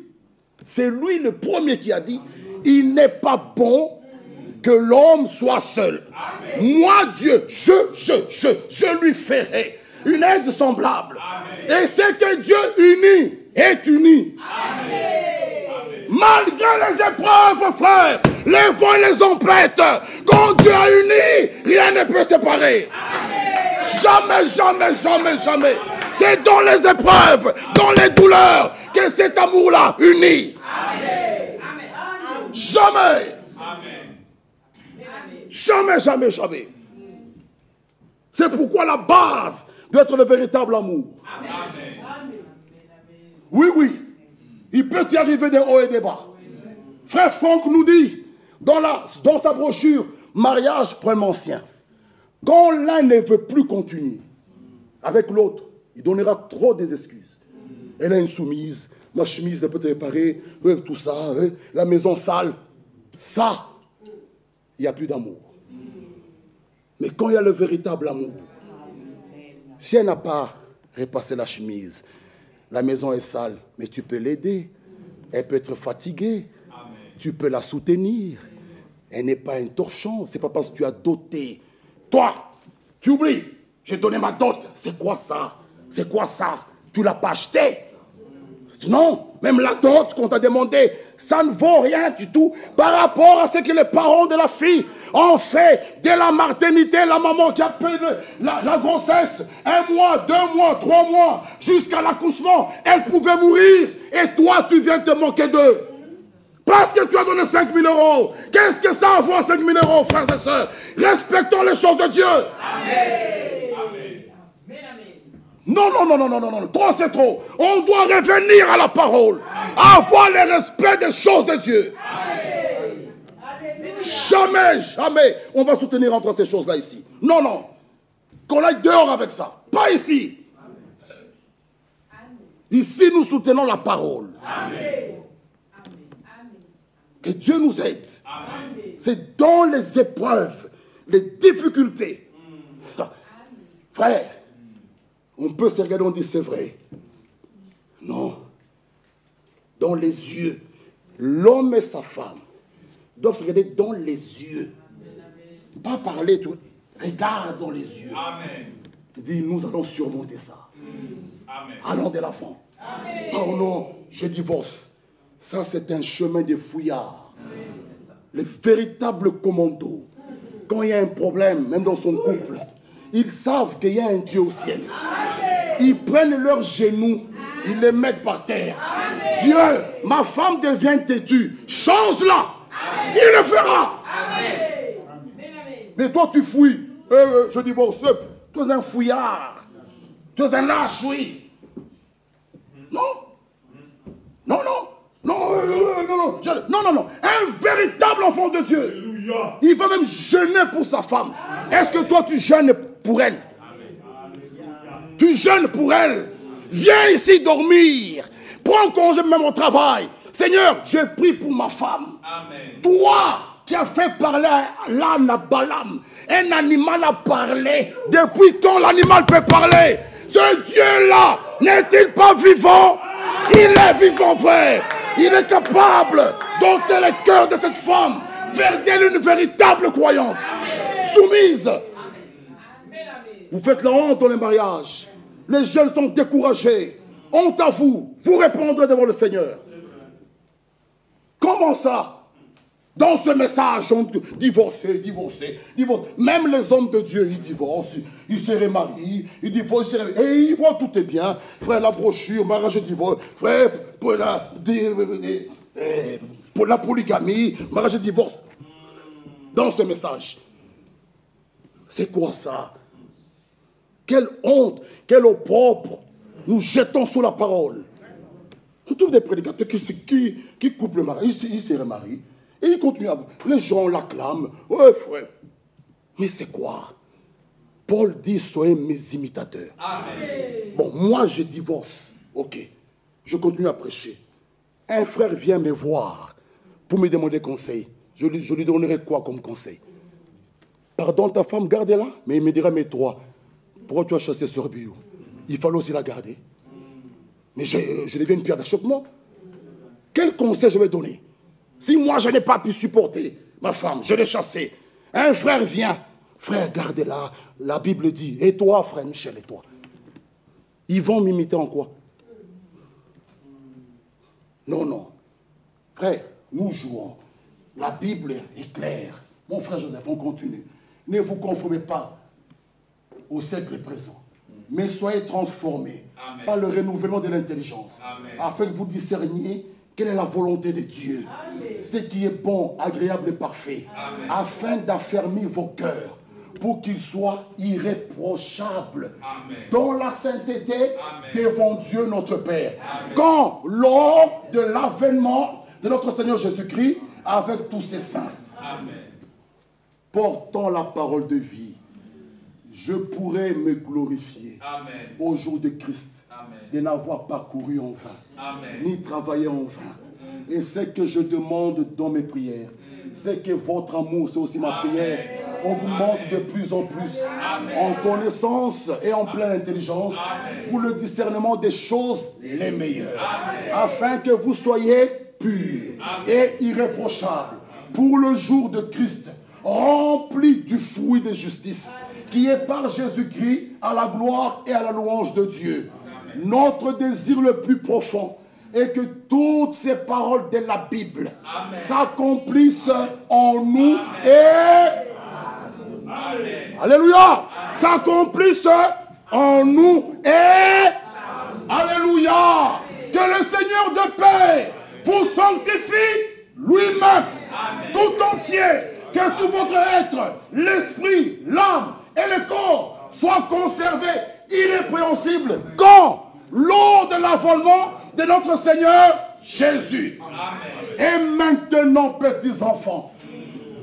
c'est lui le premier qui a dit, il n'est pas bon que l'homme soit seul. Amen. Moi, Dieu, je lui ferai une aide semblable. Amen. Et c'est que Dieu uni est uni. Amen. Malgré les épreuves, frère, les vents et les tempêtes, quand Dieu a uni, rien ne peut séparer. Amen. Jamais, jamais, jamais, jamais. C'est dans les épreuves, dans les douleurs, que cet amour-là unit. Amen. Jamais. Amen. Jamais, jamais, jamais. C'est pourquoi la base doit être le véritable amour. Amen. Oui, oui. Il peut y arriver des hauts et des bas. Frère Franck nous dit, dans sa brochure, mariage pour un ancien, quand l'un ne veut plus continuer avec l'autre, il donnera trop des excuses. Elle est insoumise, ma chemise n'est pas réparée, tout ça, la maison sale. Ça, il n'y a plus d'amour. Mais quand il y a le véritable amour, si elle n'a pas repassé la chemise, la maison est sale, mais tu peux l'aider. Elle peut être fatiguée. Amen. Tu peux la soutenir. Elle n'est pas un torchon. Ce n'est pas parce que tu as doté. Toi, tu oublies. J'ai donné ma dot. C'est quoi ça? C'est quoi ça? Tu ne l'as pas acheté? Non. Même la dot qu'on t'a demandé, ça ne vaut rien du tout par rapport à ce que les parents de la fille ont fait dès la maternité, la maman qui a payé la grossesse, 1 mois, 2 mois, 3 mois, jusqu'à l'accouchement, elle pouvait mourir et toi tu viens te moquer d'eux. Parce que tu as donné 5 000 euros. Qu'est-ce que ça a à voir 5 000 euros, frères et sœurs? Respectons les choses de Dieu. Amen. Amen. Non, non, non, non, non, non, non, trop c'est trop. On doit revenir à la parole, avoir le respect des choses de Dieu. Amen. Jamais, jamais, on va soutenir entre ces choses-là ici. Non, non, qu'on aille dehors avec ça, pas ici. Ici, nous soutenons la parole. Amen. Que Dieu nous aide. Amen. C'est dans les épreuves, les difficultés. Frère, on peut se regarder, on dit c'est vrai. Non. Dans les yeux, l'homme et sa femme doivent se regarder dans les yeux. Pas parler tout. Regarde dans les yeux. Amen. Il dit, nous allons surmonter ça. Amen. Allons de l'avant. Oh non, je divorce. Ça, c'est un chemin de fouillard. Les véritables commandos, quand il y a un problème, même dans son couple, ils savent qu'il y a un Dieu au ciel. Ils prennent leurs genoux, ils les mettent par terre. Dieu, ma femme devient têtue, change-la. Il le fera. Mais toi, tu fouilles. Je divorce. Tu es un fouillard. Tu es un lâche, oui. Non. Non, non. Non, non, non, non. Un véritable enfant de Dieu. Alléluia. Il va même jeûner pour sa femme. Est-ce que toi, tu jeûnes pour elle? Tu jeûnes pour elle. Viens ici dormir. Prends congé même au travail. Seigneur, je prie pour ma femme. Amen. Toi qui as fait parler l'âne à Balaam, un animal a parlé. Depuis quand l'animal peut parler? Ce Dieu-là n'est-il pas vivant? Il est vivant, frère. Il est capable d'ôter le cœur de cette femme, faire d'elle une véritable croyante, soumise. Vous faites la honte dans les mariages. Les jeunes sont découragés. Honte à vous. Vous répondrez devant le Seigneur. Comment ça? Dans ce message, on dit divorcer, divorcer, divorcer. Même les hommes de Dieu, ils divorcent, ils se remarient, ils divorcent, et ils voient tout est bien. Frère, la brochure, mariage et divorce. Frère, pour la polygamie, mariage et divorce. Dans ce message. C'est quoi ça? Quelle honte, quel opprobre. Nous jetons sous la parole. Je trouve des prédicateurs qui coupent le mariage, ils se remarient. Et il continue à... Les gens l'acclament. Ouais, frère. Mais c'est quoi? Paul dit, soyez mes imitateurs. Amen. Bon, moi, je divorce. Ok. Je continue à prêcher. Un frère vient me voir pour me demander conseil. Je lui donnerai quoi comme conseil? Pardon, ta femme, gardez-la. Mais il me dira, mais toi, pourquoi tu as chassé sur Bio? Il fallait aussi la garder. Mais je deviens une pierre d'achoppement. Quel conseil je vais donner? Si moi, je n'ai pas pu supporter ma femme, je l'ai chassée. Un frère vient. Frère, gardez-la. La Bible dit. Et toi, frère Michel, et toi? Ils vont m'imiter en quoi? Non, non. Frère, nous jouons. La Bible est claire. Mon frère Joseph, on continue. Ne vous conformez pas au siècle présent, mais soyez transformés par le renouvellement de l'intelligence, afin que vous discerniez quelle est la volonté de Dieu, ce qui est bon, agréable et parfait, afin d'affermir vos cœurs pour qu'ils soient irréprochables dans la sainteté devant Dieu notre Père. Quand, lors de l'avènement de notre Seigneur Jésus-Christ, avec tous ses saints, portant la parole de vie, je pourrais me glorifier au jour de Christ, de n'avoir pas couru en vain, ni travaillé en vain. Et ce que je demande dans mes prières, c'est que votre amour, c'est aussi ma prière, augmente de plus en plus en connaissance et en pleine intelligence pour le discernement des choses les meilleures, afin que vous soyez purs et irréprochables pour le jour de Christ, remplis du fruit de justice, qui est par Jésus-Christ à la gloire et à la louange de Dieu. Notre désir le plus profond et que toutes ces paroles de la Bible s'accomplissent en nous et... Alléluia, s'accomplissent en nous et... Alléluia, que le Seigneur de paix vous sanctifie lui-même, tout entier, que tout votre être, l'esprit, l'âme et le corps soient conservés irrépréhensibles quand lors de l'avènement de notre Seigneur Jésus. Amen. Et maintenant, petits enfants,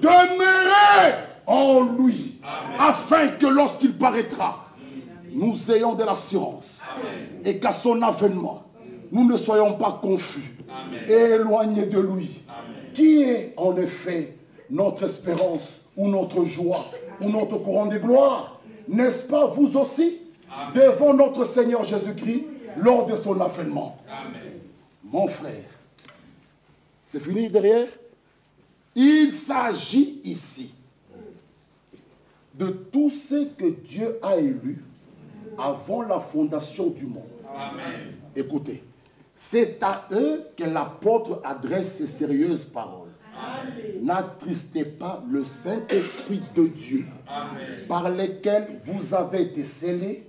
demeurez en lui, afin que lorsqu'il paraîtra, nous ayons de l'assurance et qu'à son avènement, nous ne soyons pas confus et éloignés de lui. Qui est en effet notre espérance ou notre joie ou notre courant de gloire? N'est-ce pas vous aussi devant notre Seigneur Jésus-Christ lors de son avènement? Mon frère, c'est fini derrière? Il s'agit ici de tout ce que Dieu a élu avant la fondation du monde. Amen. Écoutez, c'est à eux que l'apôtre adresse ces sérieuses paroles. N'attristez pas le Saint-Esprit de Dieu, Amen, par lesquels vous avez été scellés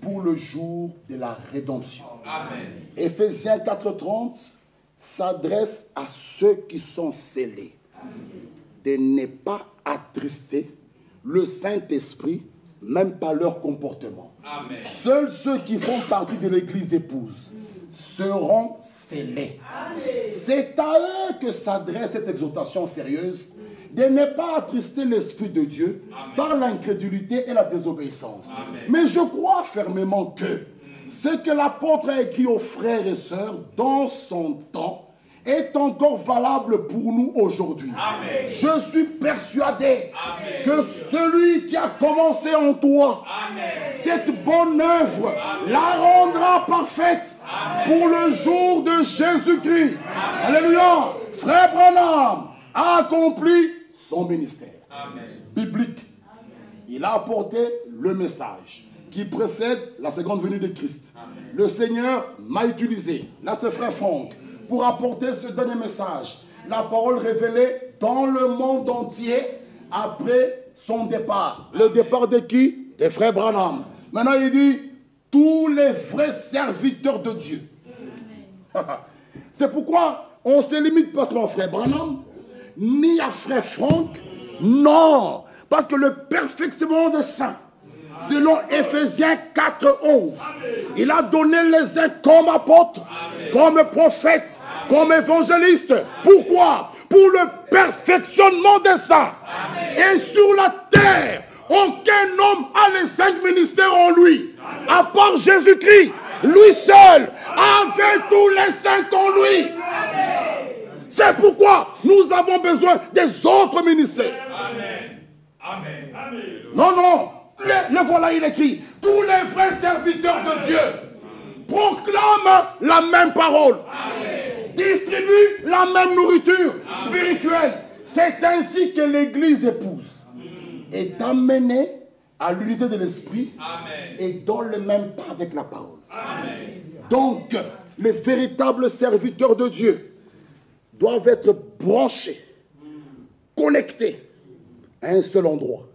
pour le jour de la rédemption. Amen. Éphésiens 4:30 s'adresse à ceux qui sont scellés, Amen, de ne pas attrister le Saint-Esprit, même par leur comportement. Amen. Seuls ceux qui font partie de l'Église épouse seront scellés. C'est à eux que s'adresse cette exhortation sérieuse de ne pas attrister l'Esprit de Dieu, Amen, par l'incrédulité et la désobéissance. Amen. Mais je crois fermement que ce que l'apôtre a écrit aux frères et sœurs dans son temps est encore valable pour nous aujourd'hui. Je suis persuadé, Amen, que celui qui a commencé en toi, Amen, cette bonne œuvre, Amen, la rendra parfaite, Amen, pour le jour de Jésus-Christ. Alléluia. Frère Branham a accompli son ministère, Amen, biblique. Il a apporté le message qui précède la seconde venue de Christ. Amen. Le Seigneur m'a utilisé, là c'est frère Franck, pour apporter ce dernier message, la parole révélée dans le monde entier après son départ. Le départ de qui? Des frères Branham. Maintenant il dit, tous les vrais serviteurs de Dieu. C'est pourquoi on ne se limite pas seulement à frère Branham, ni à frère Franck, non, parce que le perfectionnement des saints, selon Éphésiens 4:11, il a donné les uns comme apôtres, comme prophètes, comme évangélistes. Pourquoi? Pour le perfectionnement des saints. Et sur la terre, aucun homme a les 5 ministères en lui, à part Jésus-Christ. Lui seul avait tous les 5 en lui. C'est pourquoi nous avons besoin des autres ministères. Amen. Amen. Amen. Non, non. Le voilà, il écrit, tous les vrais serviteurs de Dieu proclament la même parole, Amen, distribuent la même nourriture, Amen, spirituelle. C'est ainsi que l'Église épouse est amenée à l'unité de l'Esprit, Amen, et dans le même pas avec la parole. Amen. Donc, les véritables serviteurs de Dieu doivent être branchés, connectés à un seul endroit.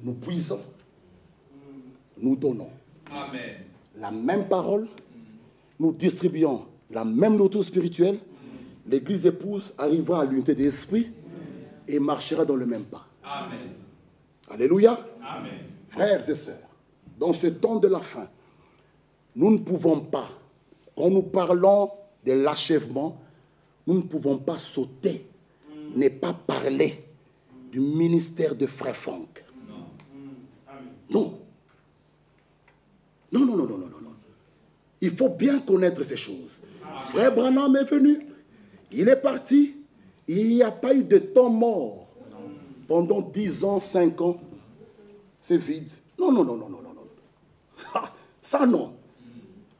Nous puisons, nous donnons, Amen, la même parole, nous distribuons la même nourriture spirituelle, l'Église épouse arrivera à l'unité de l'esprit et marchera dans le même pas. Amen. Alléluia. Amen. Frères et sœurs, dans ce temps de la fin, nous ne pouvons pas, quand nous parlons de l'achèvement, nous ne pouvons pas sauter, ne pas parler du ministère de frère Franck. Non. Non, non, non, non, non, non. Il faut bien connaître ces choses. Frère Branham est venu, il est parti, il n'y a pas eu de temps mort pendant 10 ans, 5 ans. C'est vide. Non, non, non, non, non, non, non. Ça non.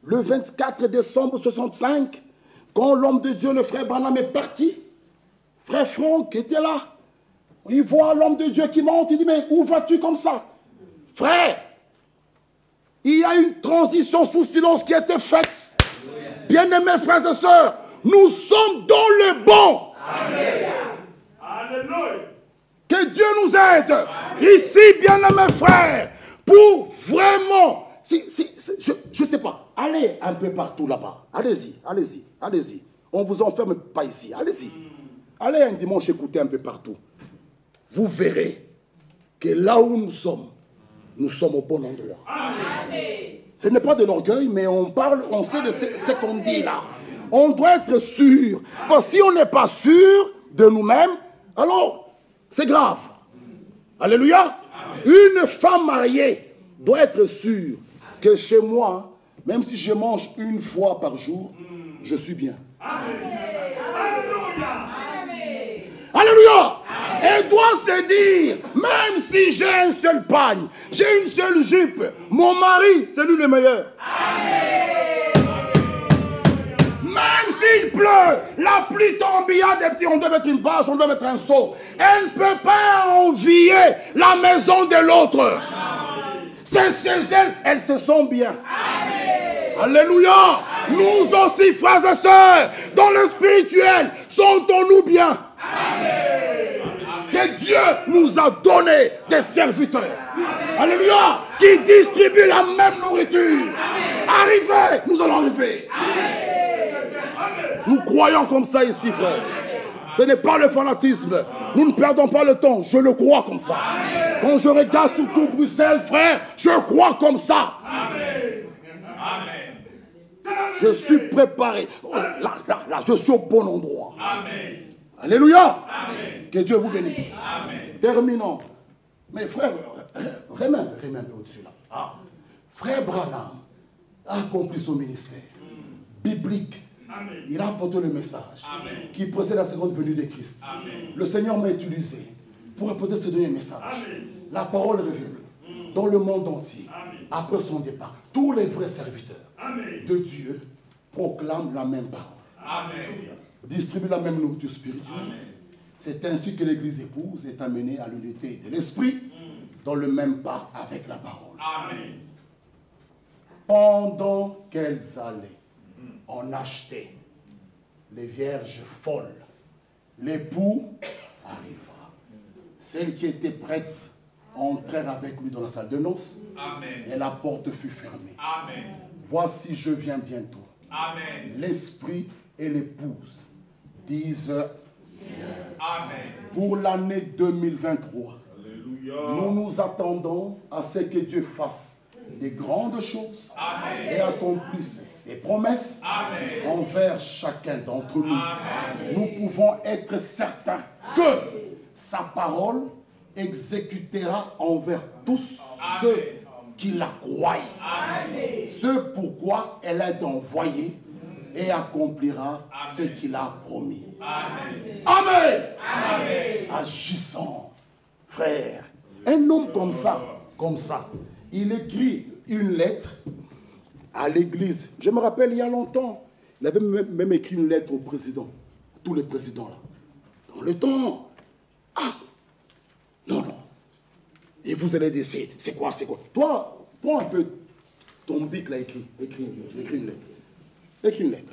Le 24 décembre 65, quand l'homme de Dieu, le frère Branham, est parti, frère Franck était là. Il voit l'homme de Dieu qui monte, il dit, mais où vas-tu comme ça? Frère, il y a une transition sous silence qui a été faite. Bien-aimés frères et sœurs, nous sommes dans le bon. Alléluia. Que Dieu nous aide. Ici, bien-aimés frères, pour vraiment, je ne sais pas, allez un peu partout là-bas. Allez-y, allez-y, allez-y. On ne vous enferme pas ici, allez-y. Allez un dimanche écouter un peu partout. Vous verrez que là où nous sommes au bon endroit. Amen. Ce n'est pas de l'orgueil, mais on parle, on sait de ce qu'on dit là. On doit être sûr. Parce que si on n'est pas sûr de nous-mêmes, alors c'est grave. Alléluia. Une femme mariée doit être sûre que chez moi, même si je mange une fois par jour, je suis bien. Alléluia. Alléluia. Elle doit se dire, même si j'ai un seul pagne, j'ai une seule jupe, mon mari, c'est lui le meilleur. Même s'il pleut, la pluie tombe, il y a des petits, on doit mettre une bâche, on doit mettre un seau. Elle ne peut pas envier la maison de l'autre. C'est chez elle, elles se sentent bien. Alléluia. Nous aussi, frères et sœurs, dans le spirituel, sentons-nous bien. Que Dieu nous a donné des serviteurs. Alléluia. Qui distribuent la même nourriture. Arrivez, nous allons arriver. Nous croyons comme ça ici, frère. Ce n'est pas le fanatisme. Nous ne perdons pas le temps. Je le crois comme ça. Quand je regarde surtout Bruxelles, frère, je crois comme ça. Je suis préparé. Là, je suis au bon endroit. Alléluia. Que Dieu vous bénisse. Terminons. Mais frère, remets un peu au-dessus là. Frère Branham a accompli son ministère biblique. Il a apporté le message qui précède la seconde venue de Christ. Le Seigneur m'a utilisé pour apporter ce dernier message. La parole révélée dans le monde entier, après son départ. Tous les vrais serviteurs de Dieu proclament la même parole. Distribuent la même nourriture spirituelle. C'est ainsi que l'Église épouse est amenée à l'unité de l'Esprit dans le même pas avec la parole. Pendant qu'elles allaient en acheter les vierges folles, l'époux arriva. Celles qui étaient prêtes entrèrent avec lui dans la salle de noces et la porte fut fermée. Voici, je viens bientôt. L'esprit et l'épouse disent pour l'année 2023. Nous nous attendons à ce que Dieu fasse des grandes choses et accomplisse ses promesses envers chacun d'entre nous. Nous pouvons être certains que sa parole exécutera envers tous ceux qui la croient. Ce pourquoi elle a été envoyée et accomplira ce qu'il a promis. Amen. Agissons, frère. Un homme comme ça, il écrit une lettre à l'église. Je me rappelle, il y a longtemps, il avait même écrit une lettre au président, à tous les présidents là. Dans le temps, non. Et vous allez dire, c'est quoi? Toi, prends un peu ton bic là, écris une lettre. Écris une lettre.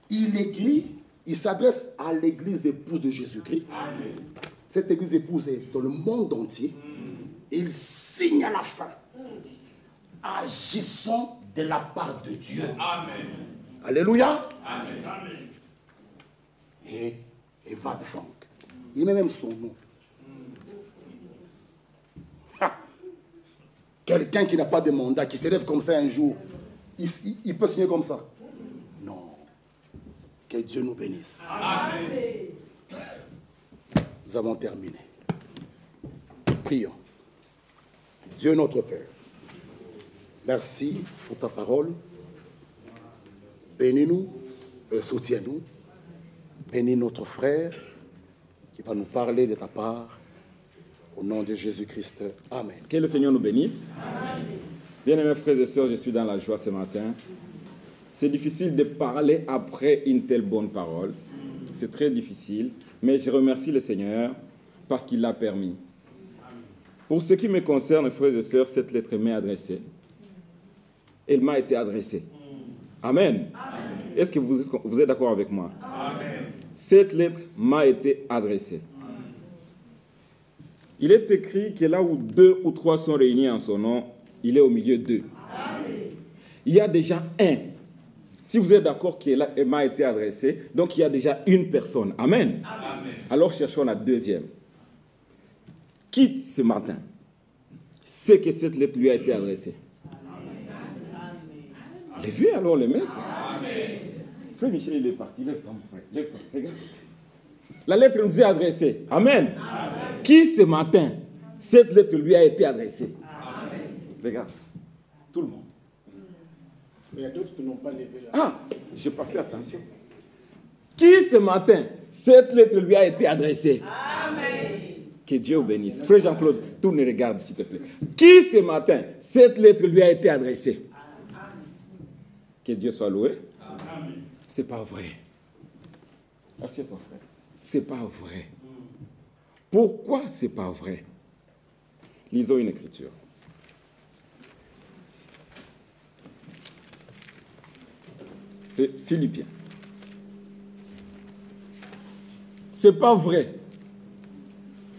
Il écrit, il s'adresse à l'église épouse de Jésus-Christ. Cette église épouse est dans le monde entier. Il signe à la fin. Agissons de la part de Dieu. Alléluia. Et Eva de Franck. Il met même son nom. Quelqu'un qui n'a pas de mandat, qui s'élève comme ça un jour, il peut signer comme ça. Non. Que Dieu nous bénisse. Nous avons terminé. Prions. Dieu notre Père, merci pour ta parole. Bénis-nous, soutiens-nous. Bénis notre frère qui va nous parler de ta part. Au nom de Jésus-Christ. Amen. Que le Seigneur nous bénisse. Bien-aimés frères et sœurs, je suis dans la joie ce matin. C'est difficile de parler après une telle bonne parole. C'est très difficile. Mais je remercie le Seigneur parce qu'il l'a permis. Pour ce qui me concerne, frères et sœurs, cette lettre m'est adressée. Elle m'a été adressée. Amen. Est-ce que vous êtes d'accord avec moi? Amen. Cette lettre m'a été adressée. Il est écrit que là où 2 ou 3 sont réunis en son nom, il est au milieu d'eux. Il y a déjà un. Si vous êtes d'accord qu'elle m'a été adressée, donc il y a déjà une personne. Amen. Amen. Alors cherchons la deuxième. Qui ce matin sait que cette lettre lui a été adressée? Levez alors les mains. Frère Michel, il est parti. Lève-toi, mon frère. Lève-toi. Regarde. La lettre nous est adressée. Amen. Amen. Qui ce matin, cette lettre lui a été adressée? Amen. Regarde. Tout le monde. Mais il y a d'autres qui n'ont pas levé la main. Ah, je n'ai pas fait attention. Qui ce matin, cette lettre lui a été adressée? Amen. Que Dieu vous bénisse. Frère Jean-Claude, tourne et regarde s'il te plaît. Qui ce matin, cette lettre lui a été adressée? Que Dieu soit loué. Amen. C'est pas vrai. Assieds-toi, frère. C'est pas vrai. Pourquoi c'est pas vrai? Lisons une écriture. C'est Philippiens. C'est pas vrai.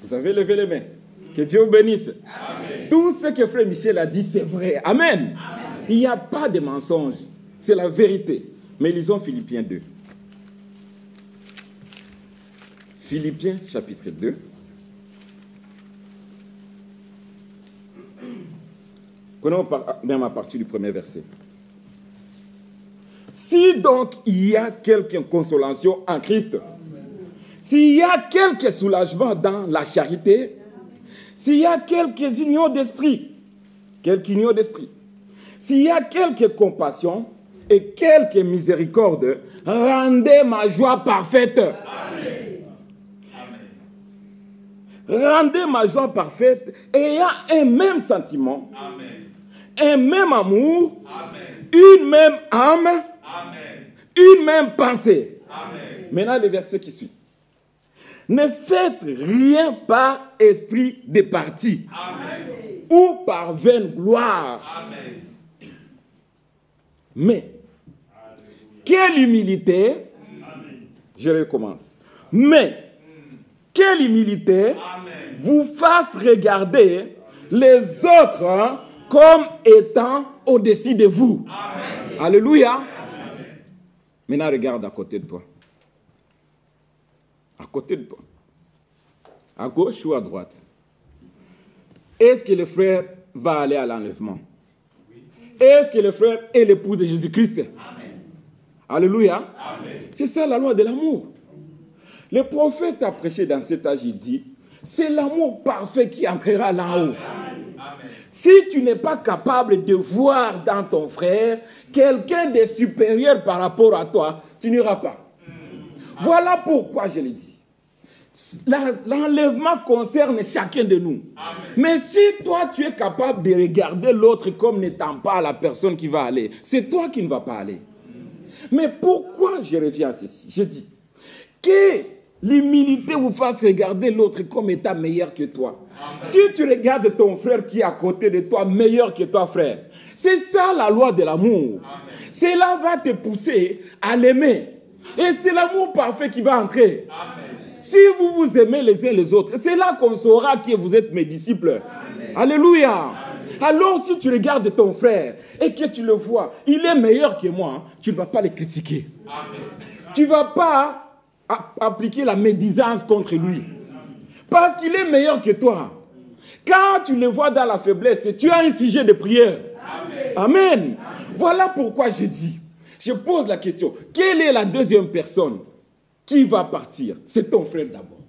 Vous avez levé les mains. Que Dieu vous bénisse. Amen. Tout ce que frère Michel a dit, c'est vrai. Amen. Amen. Il n'y a pas de mensonge. C'est la vérité. Mais lisons Philippiens 2. Philippiens chapitre 2. Prenons même à partir du premier verset. Si donc il y a quelque consolation en Christ, s'il y a quelque soulagement dans la charité, s'il y a quelque union d'esprit, s'il y a quelque compassion et quelque miséricorde, rendez ma joie parfaite. Amen. Rendez ma joie parfaite ayant un même sentiment, amen, un même amour, amen, une même âme, amen, une même pensée. Amen. Maintenant, le verset qui suit. Ne faites rien par esprit de parti, amen, ou par vaine gloire. Amen. Mais, quelle humilité, amen, je recommence, mais, quelle humilité, amen, vous fasse regarder les autres comme étant au-dessus de vous. Amen. Alléluia. Amen. Maintenant, regarde à côté de toi. À côté de toi. À gauche ou à droite. Est-ce que le frère va aller à l'enlèvement? Oui. Est-ce que le frère est l'époux de Jésus-Christ? Amen. Alléluia. Amen. C'est ça la loi de l'amour. Le prophète a prêché dans cet âge, il dit, c'est l'amour parfait qui entrera là-haut. Si tu n'es pas capable de voir dans ton frère quelqu'un de supérieur par rapport à toi, tu n'iras pas. Voilà pourquoi je l'ai dit. L'enlèvement concerne chacun de nous. Amen. Mais si toi, tu es capable de regarder l'autre comme n'étant pas la personne qui va aller, c'est toi qui ne vas pas aller. Mais pourquoi je reviens à ceci? Je dis que l'humilité vous fasse regarder l'autre comme étant meilleur que toi. Amen. Si tu regardes ton frère qui est à côté de toi meilleur que toi, frère, c'est ça la loi de l'amour. Cela va te pousser à l'aimer. Et c'est l'amour parfait qui va entrer. Amen. Si vous vous aimez les uns les autres, c'est là qu'on saura que vous êtes mes disciples. Amen. Alléluia. Amen. Alors si tu regardes ton frère et que tu le vois, il est meilleur que moi, tu ne vas pas le critiquer. Amen. Tu ne vas pas appliquer la médisance contre lui. Parce qu'il est meilleur que toi. Quand tu le vois dans la faiblesse, tu as un sujet de prière. Amen. Amen. Amen. Voilà pourquoi je dis, je pose la question, quelle est la deuxième personne qui va partir? C'est ton frère d'abord.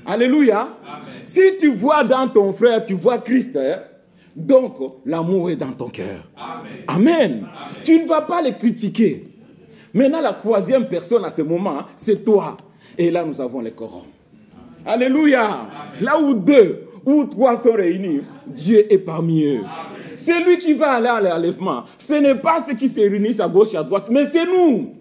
Alléluia. Amen. Si tu vois dans ton frère, tu vois Christ, hein? Donc l'amour est dans ton cœur. Amen. Amen. Amen. Tu ne vas pas les critiquer. Maintenant, la troisième personne à ce moment, c'est toi. Et là, nous avons les corons. Alléluia. Amen. Là où 2 ou 3 sont réunis, Dieu est parmi eux. Amen. C'est lui qui va aller à l'enlèvement. Ce n'est pas ceux qui se réunissent à gauche et à droite, mais c'est nous.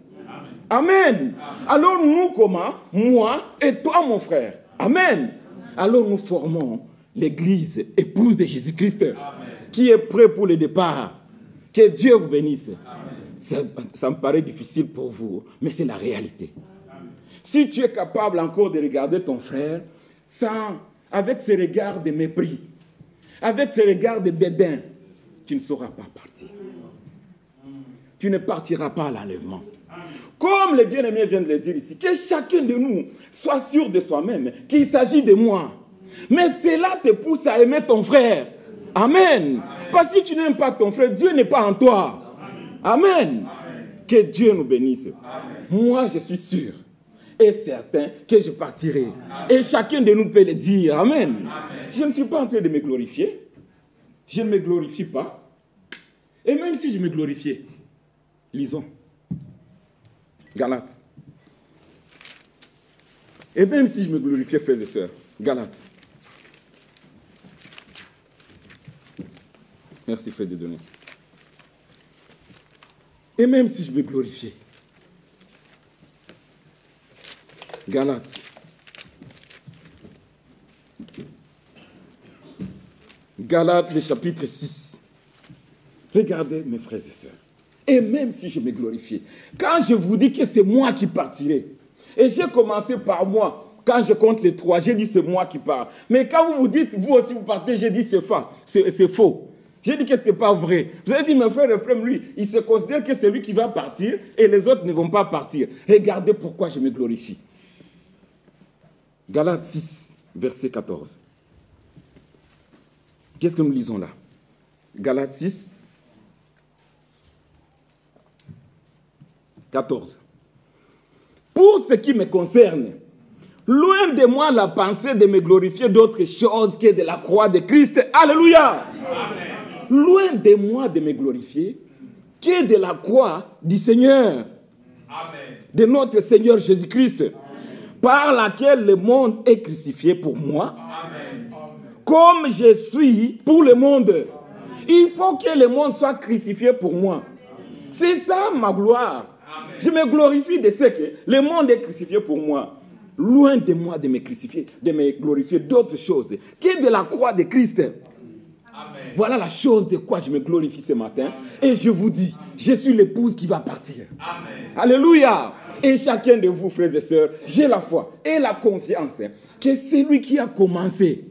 Amen. Amen. Alors nous, comment? Moi et toi, mon frère. Amen. Alors nous formons l'église épouse de Jésus-Christ, qui est prêt pour le départ. Que Dieu vous bénisse. Amen. Ça me paraît difficile pour vous, mais c'est la réalité. Si tu es capable encore de regarder ton frère avec ce regard de mépris, avec ce regard de dédain, tu ne sauras pas partir. Tu ne partiras pas à l'enlèvement. Comme les bien-aimés viennent de le dire ici, que chacun de nous soit sûr de soi-même qu'il s'agit de moi. Mais cela te pousse à aimer ton frère. Amen. Parce que si tu n'aimes pas ton frère, Dieu n'est pas en toi. Amen. Que Dieu nous bénisse. Moi, je suis sûr et certain que je partirai. Et chacun de nous peut le dire. Amen. Je ne suis pas en train de me glorifier. Je ne me glorifie pas. Et même si je me glorifiais, lisons. Galates. Et même si je me glorifiais, frères et sœurs, Galates. Merci, frère de donner. Et même si je me glorifiais, Galates. Galates, le chapitre 6. Regardez, mes frères et sœurs. Et même si je me glorifiais, quand je vous dis que c'est moi qui partirai, et j'ai commencé par moi, quand je compte les 3, j'ai dit c'est moi qui pars. Mais quand vous vous dites, vous aussi vous partez, j'ai dit c'est faux. J'ai dit que ce n'était pas vrai. Vous avez dit, mon frère et frère, lui, il se considère que c'est lui qui va partir et les autres ne vont pas partir. Regardez pourquoi je me glorifie. Galates 6, verset 14. Qu'est-ce que nous lisons là? Galates 6, 14. Pour ce qui me concerne, loin de moi la pensée de me glorifier d'autre chose que de la croix de Christ. Alléluia. Amen. Loin de moi de me glorifier que de la croix du Seigneur. Amen. De notre Seigneur Jésus-Christ. Par laquelle le monde est crucifié pour moi. Amen. Comme je suis pour le monde. Il faut que le monde soit crucifié pour moi. C'est ça ma gloire. Amen. Je me glorifie de ce que le monde est crucifié pour moi. Loin de moi de me crucifier, de me glorifier d'autres choses que de la croix de Christ. Amen. Voilà la chose de quoi je me glorifie ce matin. Amen. Et je vous dis, je suis l'épouse qui va partir. Amen. Alléluia. Et chacun de vous, frères et sœurs, j'ai la foi et la confiance que c'est lui qui a commencé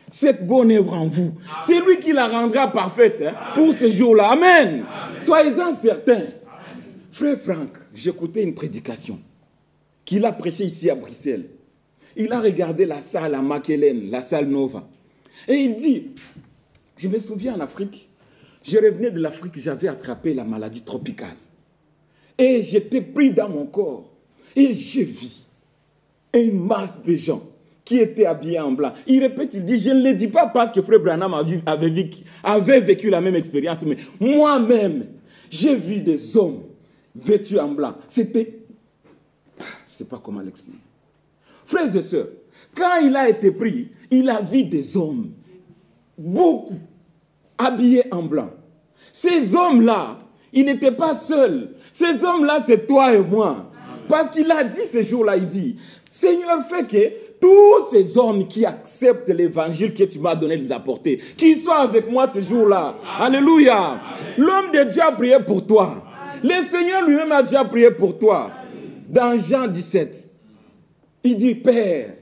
cette bonne œuvre en vous. C'est lui qui la rendra parfaite pour ce jour-là. Amen. Soyez-en certains. Frère Franck, j'écoutais une prédication qu'il a prêchée ici à Bruxelles. Il a regardé la salle à Makelen, la salle Nova. Et il dit, je me souviens en Afrique, je revenais de l'Afrique, j'avais attrapé la maladie tropicale. Et j'étais pris dans mon corps. Et j'ai vu une masse de gens qui étaient habillés en blanc. Il répète, il dit, je ne le dis pas parce que Frère Branham avait vécu la même expérience, mais moi-même, j'ai vu des hommes vêtus en blanc. C'était... Je ne sais pas comment l'expliquer. Frères et sœurs, quand il a été pris, il a vu des hommes, beaucoup, habillés en blanc. Ces hommes-là, ils n'étaient pas seuls. Ces hommes-là, c'est toi et moi. Parce qu'il a dit ce jour-là, il dit, Seigneur, fais que tous ces hommes qui acceptent l'évangile que tu m'as donné de les apporter, qu'ils soient avec moi ce jour-là. Alléluia. L'homme de Dieu a prié pour toi. Le Seigneur lui-même a déjà prié pour toi. Dans Jean 17, il dit, Père,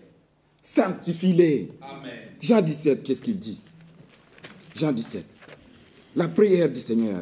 sanctifie-les. Jean 17, qu'est-ce qu'il dit? Jean 17, la prière du Seigneur.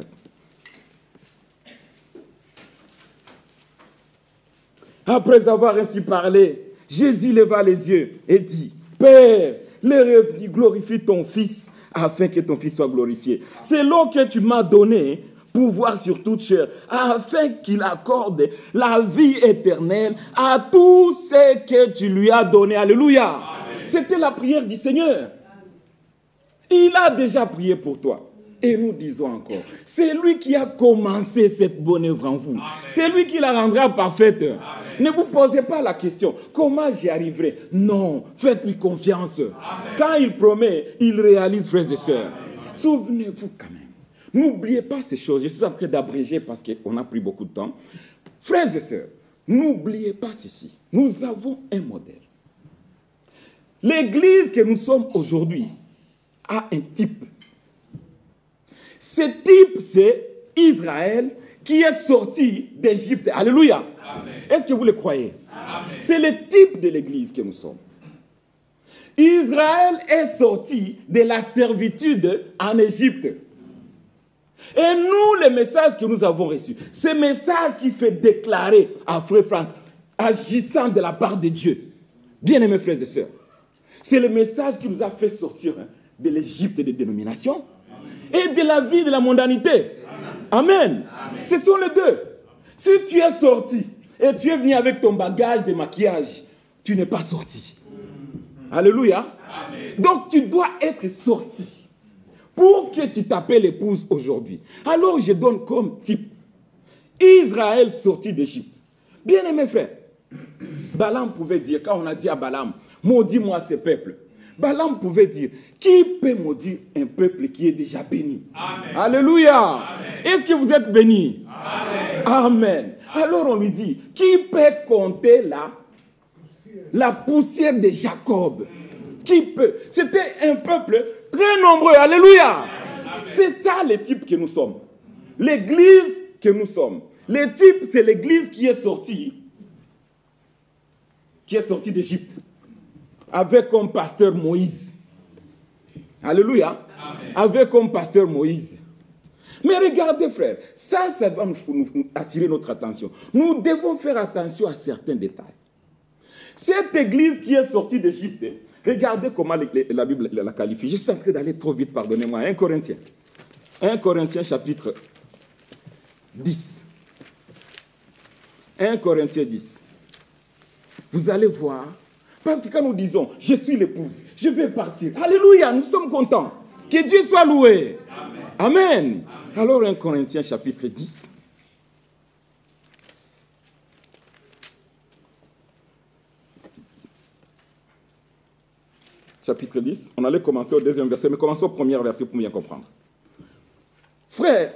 Après avoir ainsi parlé, Jésus leva les yeux et dit, Père, glorifie ton Fils, afin que ton Fils soit glorifié. C'est l'eau que tu m'as donnée, pouvoir sur toute chair, afin qu'il accorde la vie éternelle à tous ceux que tu lui as donnés. Alléluia. C'était la prière du Seigneur. Il a déjà prié pour toi. Et nous disons encore, c'est lui qui a commencé cette bonne œuvre en vous. Amen. C'est lui qui la rendra parfaite. Amen. Ne vous posez pas la question, comment j'y arriverai? Non, faites-lui confiance. Amen. Quand il promet, il réalise, frères et sœurs. Souvenez-vous quand même. N'oubliez pas ces choses. Je suis en train d'abréger parce qu'on a pris beaucoup de temps. Frères et sœurs, n'oubliez pas ceci. Nous avons un modèle. L'église que nous sommes aujourd'hui a un type. Ce type, c'est Israël qui est sorti d'Égypte. Alléluia. Est-ce que vous le croyez? C'est le type de l'église que nous sommes. Israël est sorti de la servitude en Égypte. Et nous, les messages que nous avons reçus, ce message qui fait déclarer à Frère Franck, agissant de la part de Dieu, bien-aimés frères et sœurs, c'est le message qui nous a fait sortir de l'Égypte des dénominations et de la vie de la mondanité. Amen. Ce sont les deux. Si tu es sorti et tu es venu avec ton bagage de maquillage, tu n'es pas sorti. Alléluia. Amen. Donc tu dois être sorti pour que tu t'appelles épouse aujourd'hui. Alors je donne comme type Israël sorti d'Égypte. Bien-aimés frères, Balaam pouvait dire, quand on a dit à Balaam, maudis-moi ce peuple. Balaam pouvait dire, qui peut maudire un peuple qui est déjà béni? Amen. Alléluia. Est-ce que vous êtes bénis? Amen. Amen. Alors on lui dit, qui peut compter la poussière de Jacob? Qui peut? C'était un peuple très nombreux. Alléluia. C'est ça le type que nous sommes. L'église que nous sommes. Le type, c'est l'église qui est sortie d'Égypte, avec comme pasteur Moïse. Alléluia. Amen. Avec comme pasteur Moïse. Mais regardez, frères, ça va nous attirer notre attention. Nous devons faire attention à certains détails. Cette église qui est sortie d'Égypte, regardez comment la Bible la qualifie. Je suis en train d'aller trop vite, pardonnez-moi. 1 Corinthiens. 1 Corinthiens chapitre 10. 1 Corinthiens 10. Vous allez voir, parce que quand nous disons, je suis l'épouse, je vais partir. Alléluia, nous sommes contents. Que Dieu soit loué. Amen. Amen. Alors 1 Corinthiens chapitre 10. Chapitre 10, on allait commencer au deuxième verset, mais commençons au premier verset pour bien comprendre. Frère,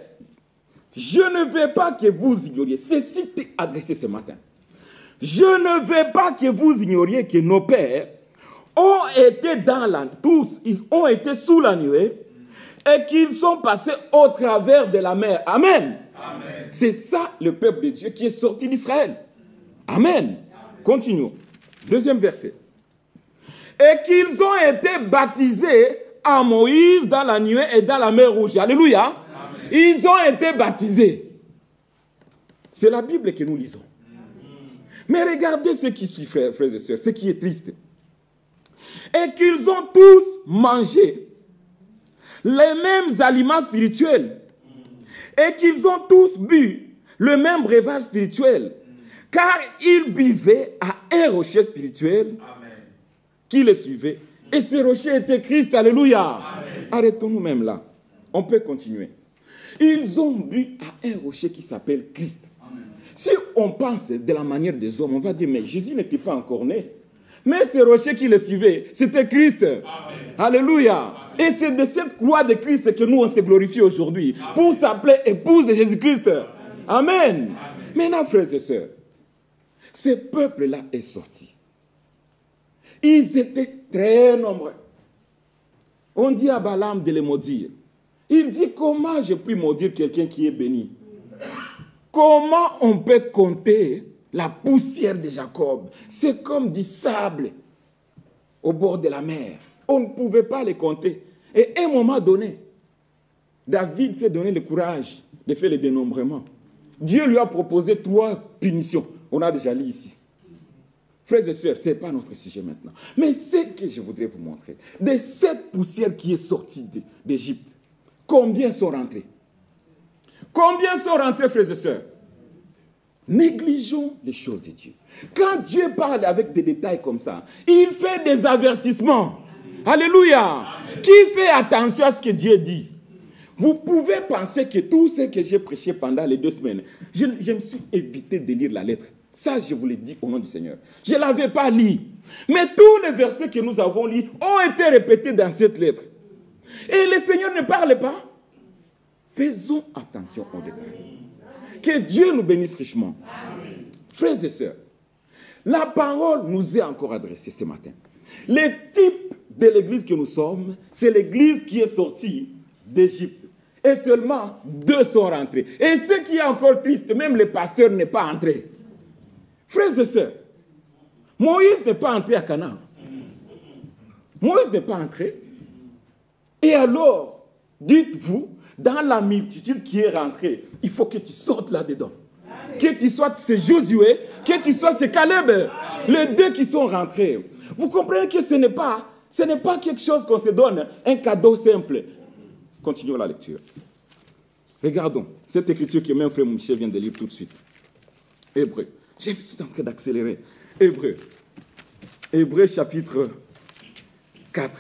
je ne veux pas que vous ignoriez, ceci t'est adressé ce matin. Je ne veux pas que vous ignoriez que nos pères ont été ils ont été sous la nuée et qu'ils sont passés au travers de la mer. Amen. Amen. C'est ça le peuple de Dieu qui est sorti d'Israël. Amen. Amen. Continuons. Deuxième verset. Et qu'ils ont été baptisés en Moïse dans la nuée et dans la mer Rouge. Alléluia. Amen. Ils ont été baptisés. C'est la Bible que nous lisons. Mais regardez ce qui suit, frères et sœurs, ce qui est triste. Et qu'ils ont tous mangé les mêmes aliments spirituels. Et qu'ils ont tous bu le même breuvage spirituel. Car ils buvaient à un rocher spirituel qui les suivait. Et ce rocher était Christ. Alléluia. Arrêtons-nous même là. On peut continuer. Ils ont bu à un rocher qui s'appelle Christ. Si on pense de la manière des hommes, on va dire, mais Jésus n'était pas encore né. Mais ce rocher qui le suivait, c'était Christ. Amen. Alléluia. Amen. Et c'est de cette croix de Christ que nous, on se glorifie aujourd'hui, pour s'appeler épouse de Jésus-Christ. Amen. Amen. Maintenant, frères et sœurs, ce peuple-là est sorti. Ils étaient très nombreux. On dit à Balaam de les maudire. Il dit, comment je puis maudire quelqu'un qui est béni? Comment on peut compter la poussière de Jacob? C'est comme du sable au bord de la mer. On ne pouvait pas les compter. Et à un moment donné, David s'est donné le courage de faire le dénombrement. Dieu lui a proposé 3 punitions. On a déjà lu ici. Frères et sœurs, ce n'est pas notre sujet maintenant. Mais ce que je voudrais vous montrer, de cette poussière qui est sortie d'Égypte, combien sont rentrés? Combien sont rentrés, frères et sœurs? Négligeons les choses de Dieu. Quand Dieu parle avec des détails comme ça, il fait des avertissements. Alléluia. Qui fait attention à ce que Dieu dit? Vous pouvez penser que tout ce que j'ai prêché pendant les 2 semaines, je me suis évité de lire la lettre. Ça, je vous l'ai dit au nom du Seigneur. Je ne l'avais pas lu. Mais tous les versets que nous avons lus ont été répétés dans cette lettre. Et le Seigneur ne parle pas. Faisons attention aux détails. Que Dieu nous bénisse richement. Amen. Frères et sœurs, la parole nous est encore adressée ce matin. Le type de l'église que nous sommes, c'est l'église qui est sortie d'Égypte. Et seulement 2 sont rentrés. Et ce qui est encore triste, même le pasteur n'est pas entré. Frères et sœurs, Moïse n'est pas entré à Canaan. Moïse n'est pas entré. Et alors, dites-vous, dans la multitude qui est rentrée, il faut que tu sortes là-dedans. Que tu sois ce Josué, que tu sois ce Caleb, les 2 qui sont rentrés. Vous comprenez que ce n'est pas quelque chose qu'on se donne, un cadeau simple. Continuons la lecture. Regardons cette écriture que même frère Michel vient de lire tout de suite. Hébreux. Je suis en train d'accélérer. Hébreux chapitre 4.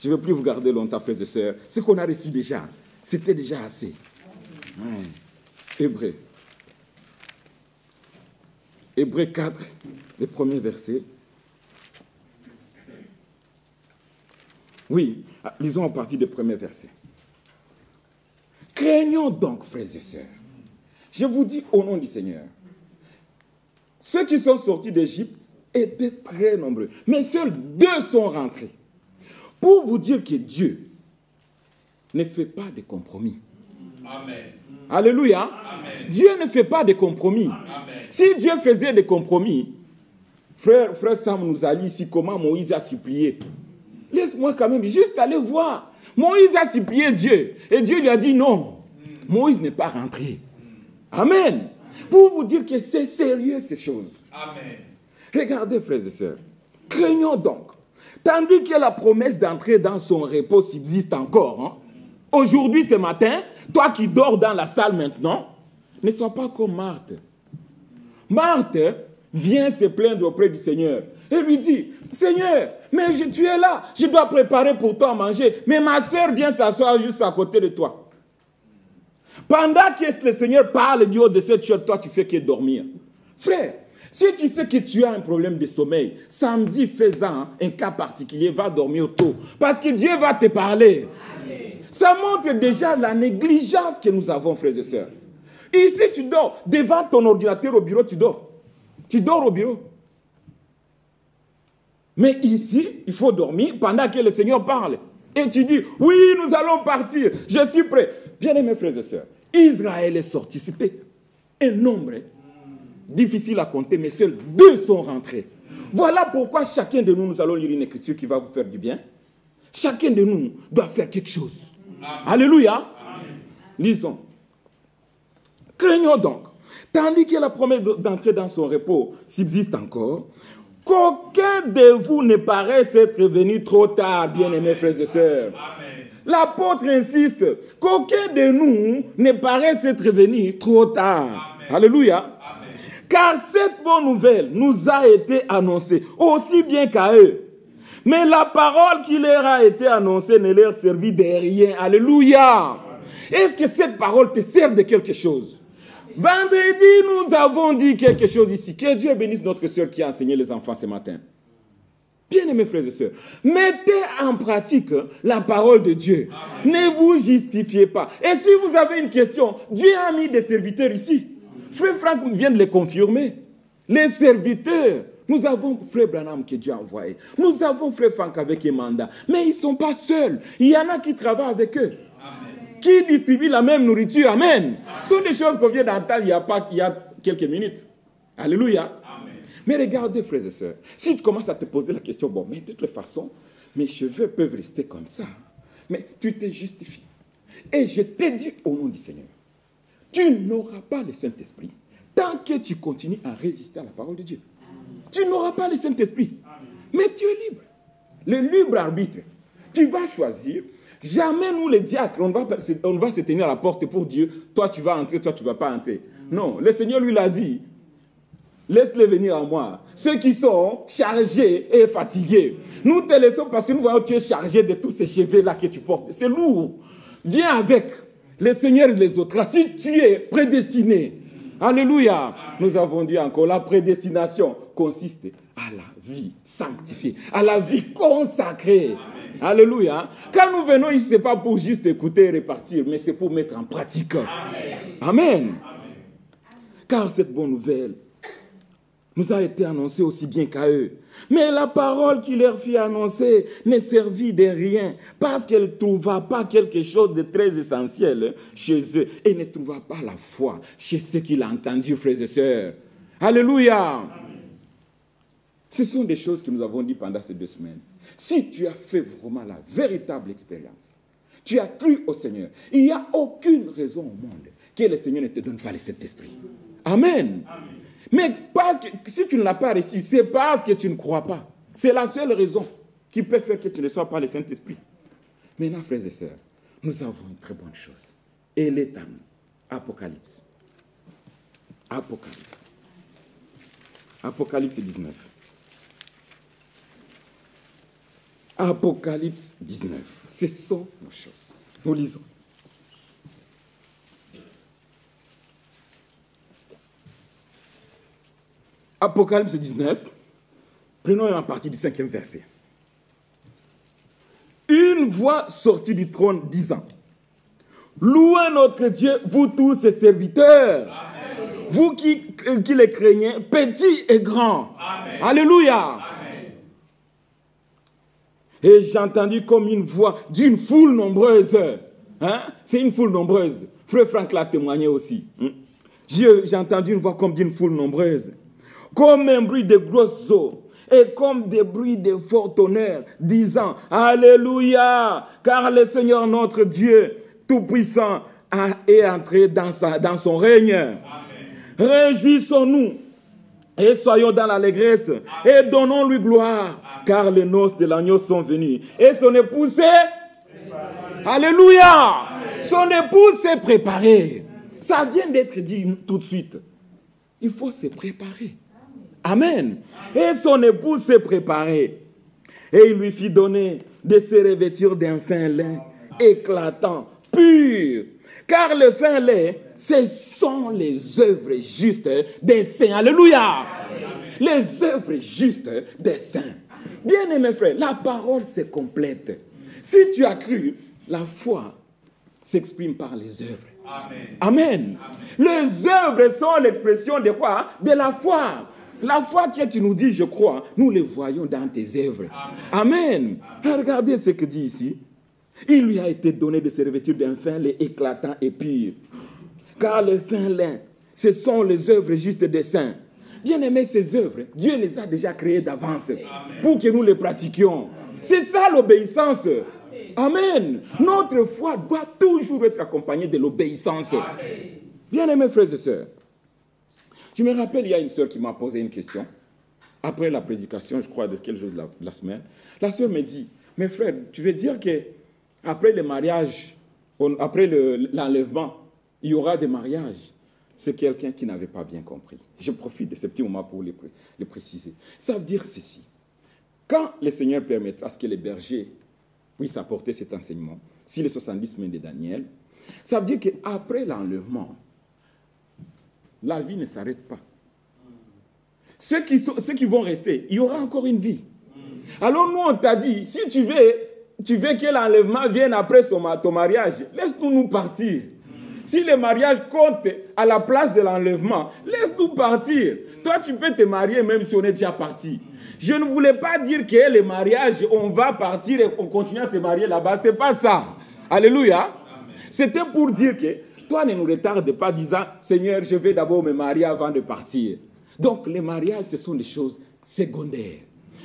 Je ne vais plus vous garder longtemps, frères et sœurs. Ce qu'on a reçu déjà, c'était déjà assez. Ouais. Hébreux 4, le premier verset. Oui, lisons en partie du premier verset. Craignons donc, frères et sœurs. Je vous dis au nom du Seigneur. Ceux qui sont sortis d'Égypte étaient très nombreux, mais seuls 2 sont rentrés. Pour vous dire que Dieu ne fait pas de compromis. Amen. Alléluia. Amen. Dieu ne fait pas de compromis. Amen. Si Dieu faisait des compromis, frère Sam nous a dit ici comment Moïse a supplié. Laisse-moi quand même juste aller voir. Moïse a supplié Dieu. Et Dieu lui a dit non. Moïse n'est pas rentré. Amen. Pour vous dire que c'est sérieux ces choses. Amen. Regardez, frères et sœurs. Craignons donc. Tandis que la promesse d'entrer dans son repos subsiste encore. Hein? Aujourd'hui, ce matin, toi qui dors dans la salle maintenant, ne sois pas comme Marthe. Marthe vient se plaindre auprès du Seigneur. Et lui dit, Seigneur, mais tu es là, je dois préparer pour toi à manger. Mais ma soeur vient s'asseoir juste à côté de toi. Pendant que le Seigneur parle du haut de cette chose, toi tu fais que dormir. Frère, si tu sais que tu as un problème de sommeil, samedi faisant un cas particulier, va dormir tôt. Parce que Dieu va te parler. Amen. Ça montre déjà la négligence que nous avons, frères et sœurs. Ici, tu dors. Devant ton ordinateur au bureau, tu dors. Tu dors au bureau. Mais ici, il faut dormir pendant que le Seigneur parle. Et tu dis, oui, nous allons partir. Je suis prêt. Bien-aimés frères et sœurs, Israël est sorti. C'était un nombre difficile à compter, mais seuls 2 sont rentrés. Voilà pourquoi chacun de nous, nous allons lire une écriture qui va vous faire du bien. Chacun de nous doit faire quelque chose. Amen. Alléluia. Amen. Lisons. Craignons donc, tandis que la promesse d'entrer dans son repos subsiste encore, qu'aucun de vous ne paraisse être venu trop tard, bien-aimés frères et sœurs. Amen. L'apôtre insiste, qu'aucun de nous ne paraisse être venu trop tard. Amen. Alléluia. Amen. Car cette bonne nouvelle nous a été annoncée, aussi bien qu'à eux. Mais la parole qui leur a été annoncée ne leur servit de rien. Alléluia. Amen. Est-ce que cette parole te sert de quelque chose? Vendredi, nous avons dit quelque chose ici. Que Dieu bénisse notre sœur qui a enseigné les enfants ce matin. Bien-aimés frères et sœurs, mettez en pratique la parole de Dieu. Amen. Ne vous justifiez pas. Et si vous avez une question, Dieu a mis des serviteurs ici. Frère Franck vient de les confirmer. Les serviteurs, nous avons Frère Branham que Dieu a envoyé. Nous avons Frère Franck avec un mandat. Mais ils ne sont pas seuls. Il y en a qui travaillent avec eux. Amen. Qui distribuent la même nourriture. Amen. Amen. Ce sont des choses qu'on vient d'entendre il y a quelques minutes. Alléluia. Amen. Mais regardez, frères et sœurs, si tu commences à te poser la question, bon, mais de toute façon, mes cheveux peuvent rester comme ça. Mais tu te justifies. Et je te dis au nom du Seigneur, tu n'auras pas le Saint-Esprit tant que tu continues à résister à la parole de Dieu. Amen. Tu n'auras pas le Saint-Esprit. Amen. Mais tu es libre. Le libre arbitre. Tu vas choisir. Jamais nous les diacres, on va se tenir à la porte pour dire, toi tu vas entrer, toi tu ne vas pas entrer. Non, le Seigneur lui l'a dit. Laisse-les venir à moi. Ceux qui sont chargés et fatigués. Nous te laissons parce que nous voyons que tu es chargé de tous ces cheveux-là que tu portes. C'est lourd. Viens avec les seigneurs et les autres. Si tu es prédestiné. Alléluia. Nous avons dit encore, la prédestination consiste à la vie sanctifiée, à la vie consacrée. Amen. Alléluia. Quand nous venons ici, ce n'est pas pour juste écouter et repartir, mais c'est pour mettre en pratique. Amen. Amen. Amen. Car cette bonne nouvelle nous a été annoncée aussi bien qu'à eux. Mais la parole qui leur fut annoncée ne servit de rien parce qu'elle ne trouva pas quelque chose de très essentiel chez eux et ne trouva pas la foi chez ceux qui l'ont entendu, frères et sœurs. Alléluia. Amen. Ce sont des choses que nous avons dit pendant ces 2 semaines. Si tu as fait vraiment la véritable expérience, tu as cru au Seigneur, il n'y a aucune raison au monde que le Seigneur ne te donne pas le Saint-Esprit. Amen. Amen. Mais parce que, si tu ne l'as pas reçu, c'est parce que tu ne crois pas. C'est la seule raison qui peut faire que tu ne sois pas le Saint-Esprit. Maintenant, frères et sœurs, nous avons une très bonne chose. Elle est en nous. Apocalypse. Apocalypse. Apocalypse 19. Apocalypse 19. Ce sont nos choses. Nous lisons. Apocalypse 19, prenons la partie du 5e verset. Une voix sortit du trône disant, « Louez notre Dieu, vous tous ses serviteurs, Amen. Vous qui les craignez, petits et grands. Amen. Alléluia. Amen. Et j'ai entendu comme une voix d'une foule nombreuse. Hein? C'est une foule nombreuse. Frère Franck l'a témoigné aussi. J'ai entendu une voix comme d'une foule nombreuse. Comme un bruit de grosses eaux, et comme des bruits de fort tonnerre, disant, Alléluia, car le Seigneur notre Dieu Tout-Puissant est entré dans son règne. Amen. Réjouissons-nous et soyons dans l'allégresse et donnons-lui gloire, car les noces de l'agneau sont venues. Et son épouse est... Alléluia. Amen. Son épouse s'est préparée. Ça vient d'être dit tout de suite. Il faut se préparer. Amen. Et son épouse s'est préparée. Et il lui fit donner de se revêtir d'un fin lin éclatant, pur. Car le fin lin, ce sont les œuvres justes des saints. Alléluia. Amen. Les œuvres justes des saints. Bien-aimés frères, la parole se complète. Si tu as cru, la foi s'exprime par les œuvres. Amen. Amen. Amen. Les œuvres sont l'expression de quoi? De la foi. La foi que tu nous dis, je crois, nous les voyons dans tes œuvres. Amen. Amen. Regardez ce que dit ici. Il lui a été donné de se revêtir d'un fin lin éclatant et pur. Car le fin lin, ce sont les œuvres justes des saints. Bien aimé, ces œuvres, Dieu les a déjà créées d'avance pour que nous les pratiquions. C'est ça l'obéissance. Amen. Notre foi doit toujours être accompagnée de l'obéissance. Bien aimés frères et sœurs, je me rappelle, il y a une sœur qui m'a posé une question. Après la prédication, je crois, de quel jour de la semaine. La sœur me dit, mais frère, tu veux dire qu'après le mariage, après l'enlèvement, il y aura des mariages? C'est quelqu'un qui n'avait pas bien compris. Je profite de ce petit moment pour le préciser. Ça veut dire ceci. Quand le Seigneur permettra à ce que les bergers puissent apporter cet enseignement, si les 70 semaines de Daniel, ça veut dire qu'après l'enlèvement, la vie ne s'arrête pas. Ceux qui vont rester, il y aura encore une vie. Alors nous, on t'a dit, si tu veux que l'enlèvement vienne après ton mariage, laisse-nous partir. Si le mariage compte à la place de l'enlèvement, laisse-nous partir. Toi, tu peux te marier même si on est déjà parti. Je ne voulais pas dire que le mariage, on va partir et on continue à se marier là-bas. Ce n'est pas ça. Alléluia. C'était pour dire que toi, ne nous retarde pas disant, Seigneur, je vais d'abord me marier avant de partir. Donc, les mariages, ce sont des choses secondaires.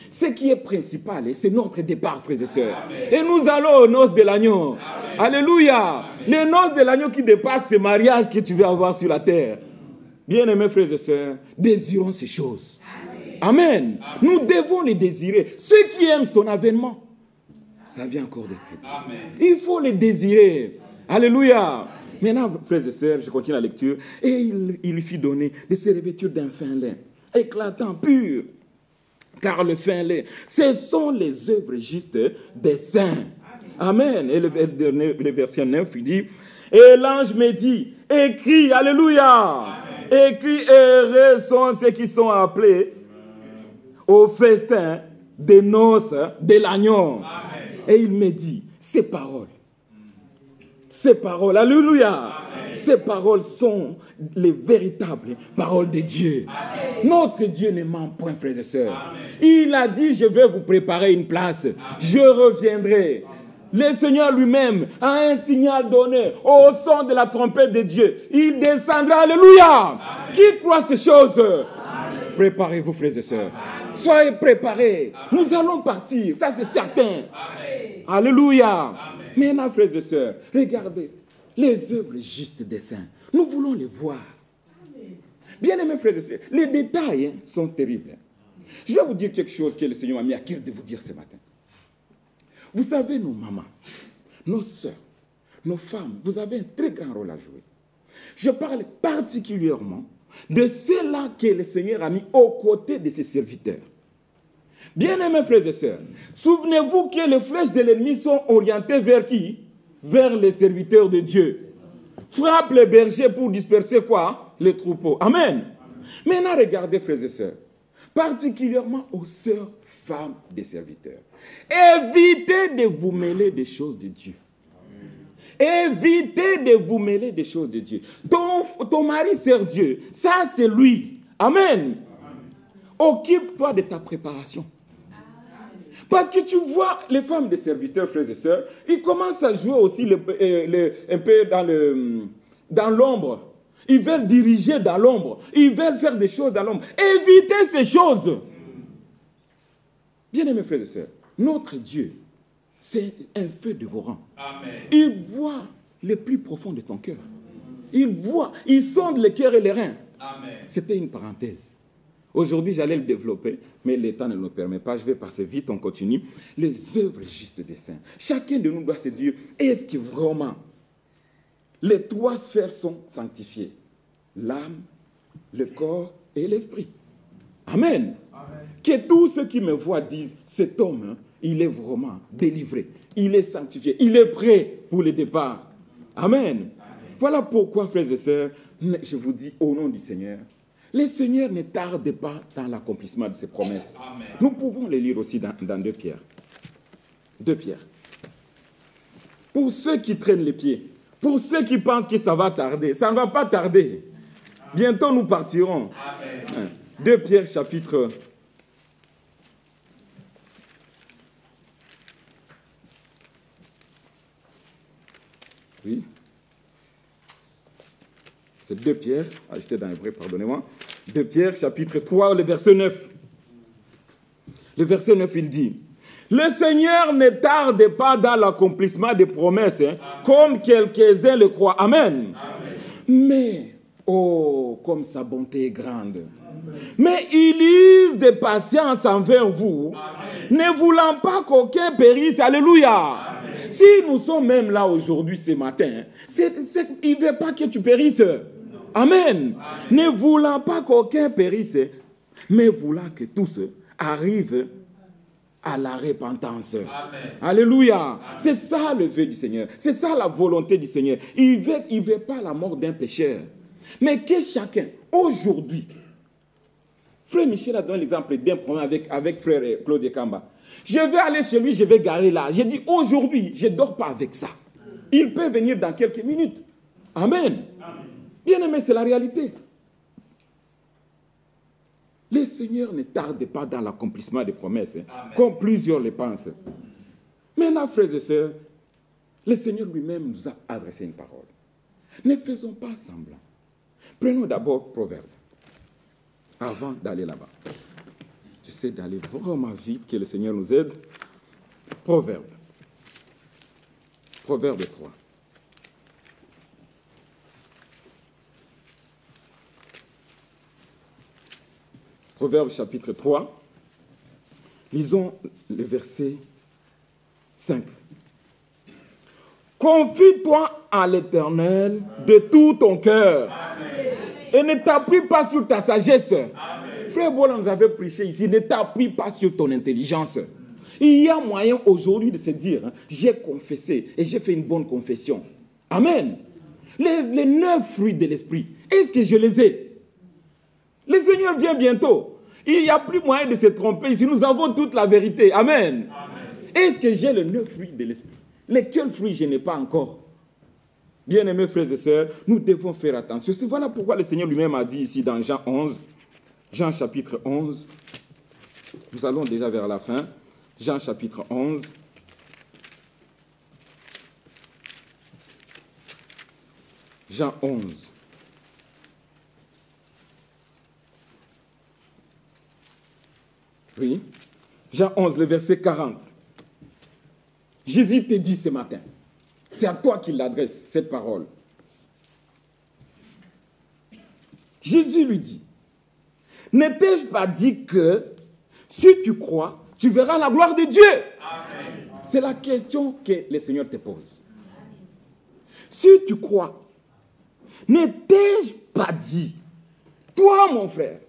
Ce qui est principal, c'est notre départ, frères et sœurs. Amen. Et nous allons aux noces de l'agneau. Alléluia. Amen. Les noces de l'agneau qui dépassent ce mariage que tu veux avoir sur la terre. Bien-aimés frères et sœurs, désirons ces choses. Amen. Amen. Nous devons les désirer. Ceux qui aiment son avènement, ça vient encore d'être dit. Il faut les désirer. Alléluia. Maintenant, frères et sœurs, je continue la lecture. Et il lui fit donner de se revêtir d'un fin lin, éclatant, pur. Car le fin lin, ce sont les œuvres justes des saints. Amen. Et le verset 9, il dit, et l'ange me dit, écris, alléluia. Écris, heureux sont ceux qui sont appelés au festin des noces de l'agneau. Et il me dit, ces paroles, alléluia, Ces paroles sont les véritables paroles de Dieu. Amen. Notre Dieu ne ment point, frères et sœurs. Amen. Il a dit, je vais vous préparer une place. Amen. Je reviendrai. Amen. Le Seigneur lui-même a un signal donné au son de la trompette de Dieu. Il descendra. Alléluia. Amen. Qui croit ces choses? Amen. Préparez-vous, frères et sœurs. Amen. Soyez préparés. Amen. Nous allons partir. Ça, c'est certain. Amen. Alléluia. Amen. Maintenant, frères et sœurs, regardez. Les œuvres justes des saints, nous voulons les voir. Bien-aimés frères et sœurs, les détails sont terribles. Je vais vous dire quelque chose que le Seigneur m'a mis à cœur de vous dire ce matin. Vous savez, nos mamans, nos sœurs, nos femmes, vous avez un très grand rôle à jouer. Je parle particulièrement de ceux-là que le Seigneur a mis aux côtés de ses serviteurs. Bien-aimés frères et sœurs, souvenez-vous que les flèches de l'ennemi sont orientées vers qui? Vers les serviteurs de Dieu. Frappe les bergers pour disperser quoi? Les troupeaux. Amen. Maintenant, regardez, frères et sœurs, particulièrement aux sœurs, femmes des serviteurs. Évitez de vous mêler des choses de Dieu. Évitez de vous mêler des choses de Dieu. Ton mari sert Dieu. Ça, c'est lui. Amen. Occupe-toi de ta préparation. Parce que tu vois, les femmes des serviteurs, frères et sœurs, ils commencent à jouer aussi un peu dans l'ombre. Ils veulent diriger dans l'ombre. Ils veulent faire des choses dans l'ombre. Évitez ces choses. Bien-aimés frères et sœurs, notre Dieu, c'est un feu dévorant. Amen. Il voit le plus profond de ton cœur. Il voit, il sonde le cœur et les reins. Amen. C'était une parenthèse. Aujourd'hui, j'allais le développer, mais le temps ne nous permet pas. Je vais passer vite, on continue. Les œuvres justes des saints. Chacun de nous doit se dire, est-ce que vraiment les trois sphères sont sanctifiées? L'âme, le corps et l'esprit. Amen. Amen. Que tous ceux qui me voient disent, cet homme, il est vraiment délivré. Il est sanctifié. Il est prêt pour le départ. Amen. Amen. Voilà pourquoi, frères et sœurs, je vous dis au nom du Seigneur, le Seigneur ne tarde pas dans l'accomplissement de ses promesses. Amen. Nous pouvons les lire aussi dans 2 Pierre. 2 Pierre. Pour ceux qui traînent les pieds, pour ceux qui pensent que ça va tarder, ça ne va pas tarder. Bientôt nous partirons. Amen. 2 Pierre chapitre 2 Pierre, j'étais dans l'hébreu, pardonnez-moi. 2 Pierre, chapitre 3, le verset 9. Le verset 9, il dit, « Le Seigneur ne tarde pas dans l'accomplissement des promesses, comme quelques-uns le croient. » Amen. Amen. Mais, oh, comme sa bonté est grande. Amen. Mais il use de patience envers vous, amen, ne voulant pas qu'aucun périsse. Alléluia. Amen. Si nous sommes même là aujourd'hui, ce matin, il ne veut pas que tu périsses. Amen. Amen. Ne voulant pas qu'aucun périsse, mais voulant que tous arrivent à la repentance. Amen. Alléluia. Amen. C'est ça le vœu du Seigneur. C'est ça la volonté du Seigneur. Il ne veut pas la mort d'un pécheur. Mais que chacun, aujourd'hui, Frère Michel a donné l'exemple d'un problème avec Frère Claude Kamba. Je vais aller chez lui, je vais garer là. J'ai dit, aujourd'hui, je ne dors pas avec ça. Il peut venir dans quelques minutes. Amen. Amen. Bien aimé, c'est la réalité. Le Seigneur ne tarde pas dans l'accomplissement des promesses, comme plusieurs le pensent. Maintenant, frères et sœurs, le Seigneur lui-même nous a adressé une parole. Ne faisons pas semblant. Prenons d'abord Proverbe, avant d'aller là-bas. J'essaie d'aller vraiment vite, que le Seigneur nous aide. Proverbe. Proverbe 3. Proverbe chapitre 3, lisons le verset 5. Confie-toi à l'Éternel de tout ton cœur et ne t'appuie pas sur ta sagesse. Amen. Frère Bola nous avait prêché ici, ne t'appuie pas sur ton intelligence. Il y a moyen aujourd'hui de se dire, j'ai confessé et j'ai fait une bonne confession. Amen. Les 9 fruits de l'esprit, est-ce que je les ai? Le Seigneur vient bientôt. Il n'y a plus moyen de se tromper ici. Nous avons toute la vérité. Amen. Amen. Est-ce que j'ai les 9 fruits de l'esprit? Lesquels fruits je n'ai pas encore? Bien-aimés frères et sœurs, nous devons faire attention. C'est voilà pourquoi le Seigneur lui-même a dit ici dans Jean 11, Jean chapitre 11, nous allons déjà vers la fin, Jean chapitre 11, Jean 11. Oui, Jean 11, le verset 40. Jésus te dit ce matin, c'est à toi qu'il adresse cette parole. Jésus lui dit, n'ai-je pas dit que si tu crois, tu verras la gloire de Dieu? Amen. C'est la question que le Seigneur te pose. Si tu crois, n'ai-je pas dit, toi mon frère,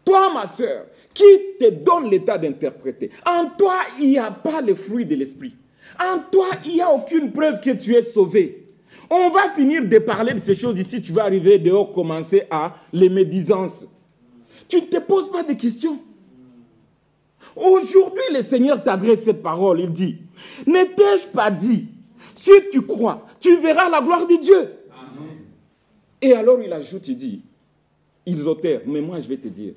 toi ma soeur, qui te donne l'état d'interpréter, en toi il n'y a pas le fruit de l'esprit. En toi, il n'y a aucune preuve que tu es sauvé. On va finir de parler de ces choses ici. Tu vas arriver dehors, commencer à les médisances. Tu ne te poses pas de questions. Aujourd'hui, le Seigneur t'adresse cette parole. Il dit, n'ai-je pas dit, si tu crois, tu verras la gloire de Dieu. Amen. Et alors il ajoute, il dit, ils ôtèrent, mais moi je vais te dire,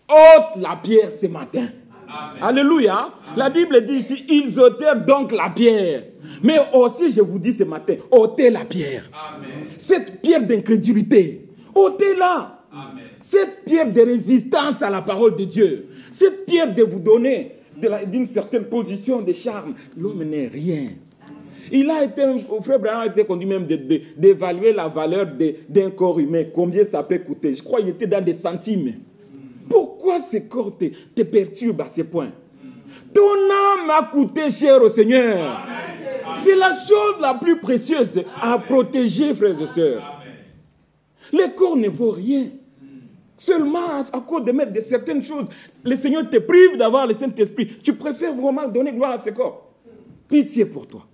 ôte la pierre ce matin. Amen. Alléluia. Amen. La Bible dit ici, ils ôtèrent donc la pierre. Mais aussi, je vous dis ce matin, ôtez la pierre. Amen. Cette pierre d'incrédulité, ôtez-la. Amen. Cette pierre de résistance à la parole de Dieu. Cette pierre de vous donner d'une certaine position de charme. L'homme n'est rien. Il a été, frère Branham a été conduit même d'évaluer la valeur d'un corps humain. Combien ça peut coûter? Je crois qu'il était dans des centimes. Pourquoi ce corps te perturbe à ce point? Ton âme a coûté cher au Seigneur. C'est la chose la plus précieuse à protéger, frères et sœurs. Le corps ne vaut rien. Seulement à cause de mettre de certaines choses, le Seigneur te prive d'avoir le Saint-Esprit. Tu préfères vraiment donner gloire à ce corps. Pitié pour toi.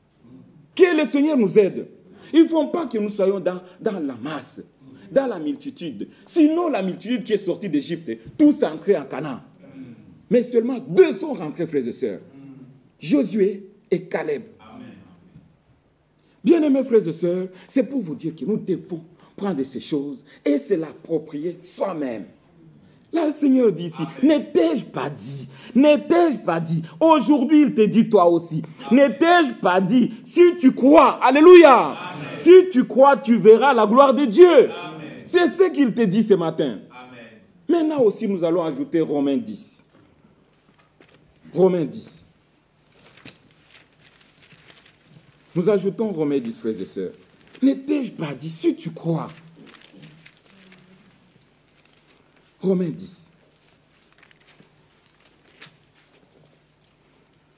Que le Seigneur nous aide. Il ne faut pas que nous soyons dans la masse, dans la multitude. Sinon, la multitude qui est sortie d'Égypte, tous sont entrés en Canaan. Mais seulement 2 sont rentrés, frères et sœurs. Josué et Caleb. Bien-aimés frères et sœurs, c'est pour vous dire que nous devons prendre ces choses et se l'approprier soi-même. Là, le Seigneur dit ici, n'ai-je pas dit, aujourd'hui il te dit toi aussi, n'ai-je pas dit, si tu crois, alléluia, amen. Si tu crois, tu verras la gloire de Dieu. C'est ce qu'il te dit ce matin. Amen. Maintenant aussi, nous allons ajouter Romains 10. Romains 10. Nous ajoutons Romains 10, frères et sœurs. N'ai-je pas dit, si tu crois. Romains 10.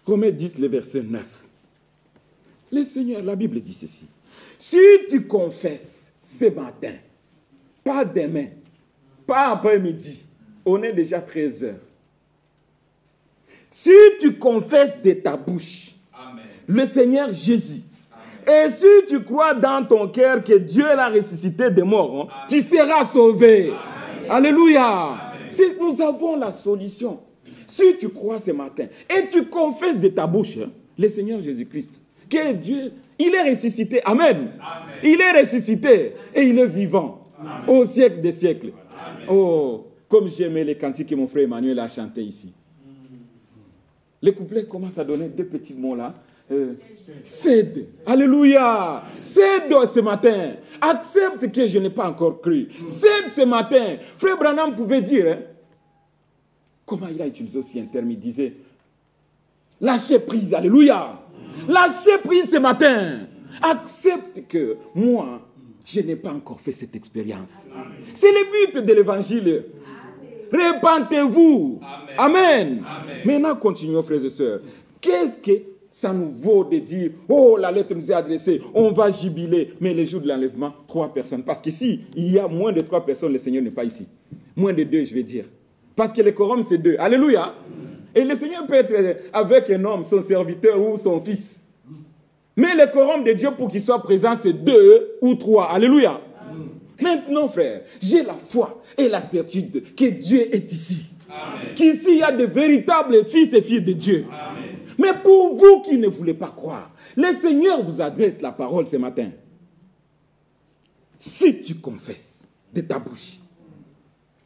Romains 10, le verset 9. Le Seigneur, la Bible dit ceci. Si tu confesses ce matin, pas demain, pas après-midi, on est déjà 13 heures. Si tu confesses de ta bouche, amen, le Seigneur Jésus, amen, et si tu crois dans ton cœur que Dieu l'a ressuscité des morts, hein, tu seras sauvé. Amen. Alléluia. Nous avons la solution. Si tu crois ce matin et tu confesses de ta bouche, hein, le Seigneur Jésus-Christ, que Dieu, il est ressuscité. Amen. Amen. Il est ressuscité et il est vivant. Amen. Au siècle des siècles. Amen. Oh, comme j'aimais les cantiques que mon frère Emmanuel a chanté ici. Les couplets commencent à donner 2 petits mots là. Cède. Alléluia. Cède ce matin. Accepte que je n'ai pas encore cru. Cède ce matin. Frère Branham pouvait dire, hein, comment il a utilisé aussi un terme, il disait, lâchez prise. Alléluia. Lâchez prise ce matin. Accepte que moi, je n'ai pas encore fait cette expérience. C'est le but de l'évangile. Répentez-vous. Amen. Amen. Amen. Maintenant, continuons, frères et sœurs. Qu'est-ce que ça nous vaut de dire, oh, la lettre nous est adressée, on va jubiler. Mais les jours de l'enlèvement, 3 personnes. Parce qu'ici, il y a moins de 3 personnes, le Seigneur n'est pas ici. Moins de 2, je vais dire. Parce que le quorum, c'est 2. Alléluia. Et le Seigneur peut être avec un homme, son serviteur ou son fils. Mais le quorum de Dieu, pour qu'il soit présent, c'est 2 ou 3. Alléluia. Maintenant, frère, j'ai la foi et la certitude que Dieu est ici. Qu'ici, il y a de véritables fils et filles de Dieu. Amen. Mais pour vous qui ne voulez pas croire, le Seigneur vous adresse la parole ce matin. si tu confesses de ta bouche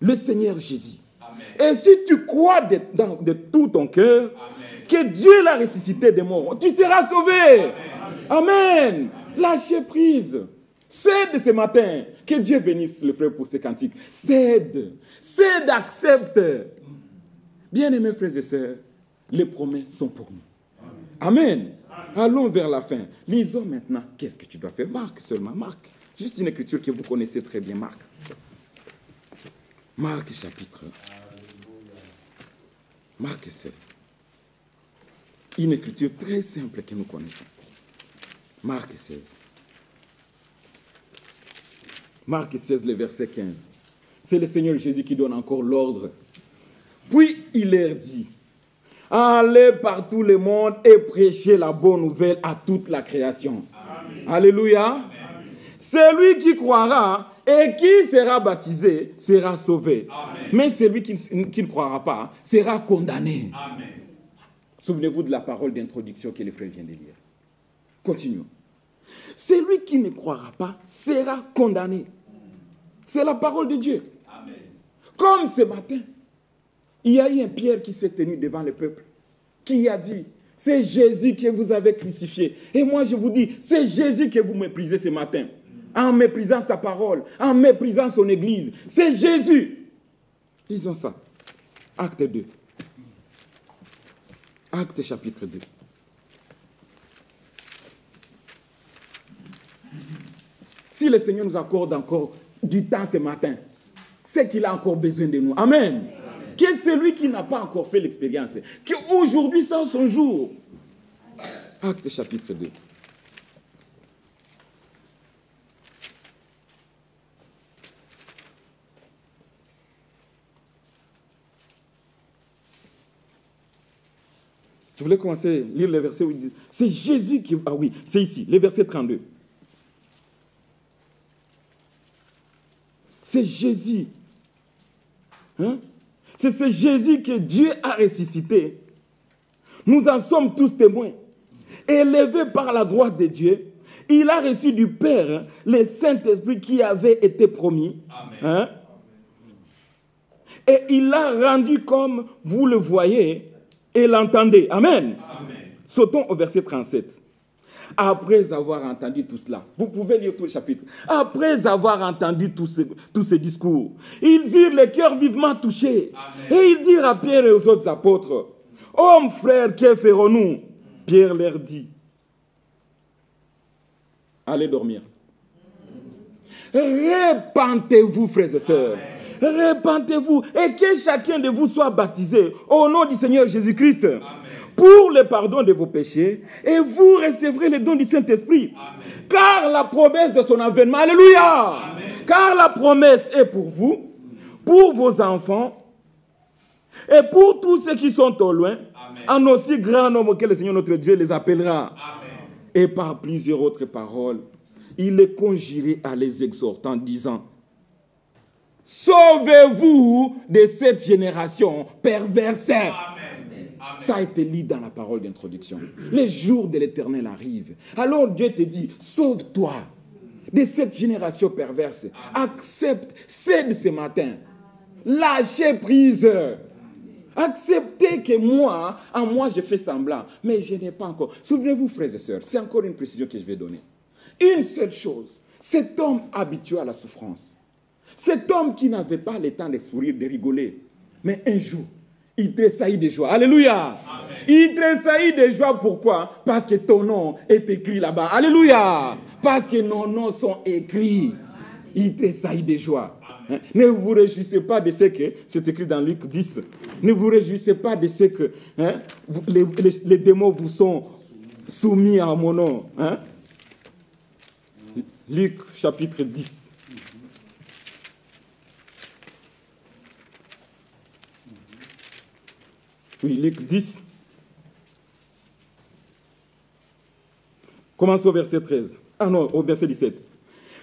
le Seigneur Jésus, et si tu crois de tout ton cœur que Dieu l'a ressuscité des morts, tu seras sauvé. Amen. Lâchez prise. Cède ce matin. Que Dieu bénisse le frère pour ses cantiques. Cède. Cède, accepte. Bien-aimés frères et sœurs, les promesses sont pour nous. Amen. Allons vers la fin. Lisons maintenant. Qu'est-ce que tu dois faire? Marc seulement. Marc. Juste une écriture que vous connaissez très bien. Marc. Marc chapitre. Marc 16. Une écriture très simple que nous connaissons. Marc 16. Marc 16, le verset 15. C'est le Seigneur Jésus qui donne encore l'ordre. Puis il leur dit, allez par tout le monde et prêchez la bonne nouvelle à toute la création. Amen. Alléluia. Amen. Celui qui croira et qui sera baptisé sera sauvé. Amen. Mais celui qui ne croira pas sera condamné. Amen. Souvenez-vous de la parole d'introduction que le frère vient de lire. Continuons. Celui qui ne croira pas sera condamné. C'est la parole de Dieu. Amen. Comme ce matin, il y a eu un Pierre qui s'est tenu devant le peuple, qui a dit, c'est Jésus que vous avez crucifié. Et moi je vous dis, c'est Jésus que vous méprisez ce matin, en méprisant sa parole, en méprisant son église. C'est Jésus. Lisons ça. Acte 2. Acte chapitre 2. Si le Seigneur nous accorde encore du temps ce matin, c'est qu'il a encore besoin de nous. Amen. Amen. Que celui qui n'a pas encore fait l'expérience, qu'aujourd'hui soit son jour. Acte chapitre 2. Je voulais commencer à lire le verset où il dit, c'est Jésus qui... Ah oui, c'est ici, le verset 32. C'est Jésus. Hein? C'est ce Jésus que Dieu a ressuscité. Nous en sommes tous témoins. Élevé par la droite de Dieu, il a reçu du Père le Saint-Esprit qui avait été promis. Hein? Et il l'a rendu comme vous le voyez et l'entendez. Amen. Amen. Sautons au verset 37. Après avoir entendu tout cela, vous pouvez lire tout le chapitre. Après avoir entendu tous ces discours, ils eurent le cœur vivement touché. Amen. Et ils dirent à Pierre et aux autres apôtres, « Hommes, frères, que ferons-nous » Pierre leur dit, « Allez dormir. » Repentez-vous, frères et sœurs. Amen. Repentez-vous et que chacun de vous soit baptisé au nom du Seigneur Jésus-Christ. Amen. Pour le pardon de vos péchés, et vous recevrez le don du Saint-Esprit. Amen. Car la promesse de son avènement, alléluia, amen. Car la promesse est pour vous, pour vos enfants, et pour tous ceux qui sont au loin, amen. En aussi grand nombre que le Seigneur notre Dieu les appellera. Amen. Et par plusieurs autres paroles, il les conjurait à les exhortant, disant, sauvez-vous de cette génération perverse. Amen. Ça a été lu dans la parole d'introduction. Les jours de l'Éternel arrivent. Alors Dieu te dit, sauve-toi de cette génération perverse. Accepte, cède ce matin. Lâchez prise. Acceptez que moi, en moi, je fais semblant. Mais je n'ai pas encore. Souvenez-vous, frères et sœurs, c'est encore une précision que je vais donner. Une seule chose, cet homme habitué à la souffrance, cet homme qui n'avait pas le temps de sourire, de rigoler, mais un jour, il tressaillit de joie. Alléluia. Amen. Il tressaillit de joie. Pourquoi? Parce que ton nom est écrit là-bas. Alléluia. Parce que nos noms sont écrits. Il tressaillit de joie. Hein? Ne vous réjouissez pas de ce que, c'est écrit dans Luc 10, ne vous réjouissez pas de ce que les démons vous sont soumis à mon nom. Hein? Luc chapitre 10. Oui, Luc 10. Commence au verset 13. Ah non, au verset 17.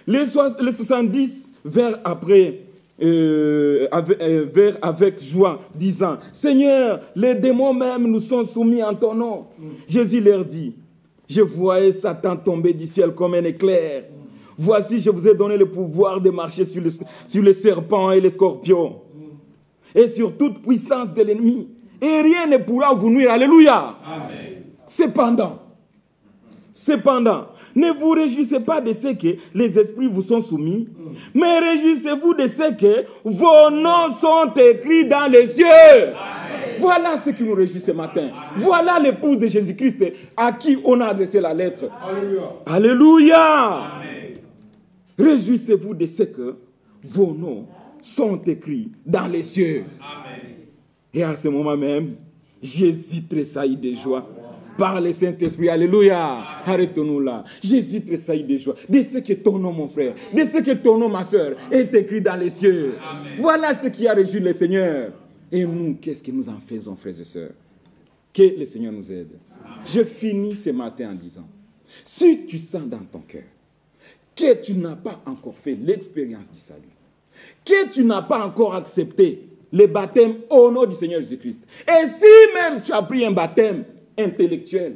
Les 70 vers après, avec joie, disant, Seigneur, les démons même nous sont soumis en ton nom. Jésus leur dit, je voyais Satan tomber du ciel comme un éclair. Voici, je vous ai donné le pouvoir de marcher sur les serpents et les scorpions et sur toute puissance de l'ennemi. Et rien ne pourra vous nuire. Alléluia. Amen. Cependant, ne vous réjouissez pas de ce que les esprits vous sont soumis, mais réjouissez-vous de ce que vos noms sont écrits dans les cieux. Amen. Voilà ce qui nous réjouit ce matin. Amen. Voilà l'épouse de Jésus-Christ à qui on a adressé la lettre. Alléluia. Alléluia. Amen. Réjouissez-vous de ce que vos noms sont écrits dans les cieux. Amen. Et à ce moment même, Jésus tressaillit de joie. Par le Saint-Esprit, alléluia. Arrêtons-nous là. Jésus tressaillit de joie. De ce que ton nom, mon frère, de ce que ton nom, ma soeur, est écrit dans les cieux. Amen. Voilà ce qui a réjoui le Seigneur. Et nous, qu'est-ce que nous en faisons, frères et sœurs? Que le Seigneur nous aide. Amen. Je finis ce matin en disant, si tu sens dans ton cœur que tu n'as pas encore fait l'expérience du salut, que tu n'as pas encore accepté le baptême au nom du Seigneur Jésus-Christ, et si même tu as pris un baptême intellectuel,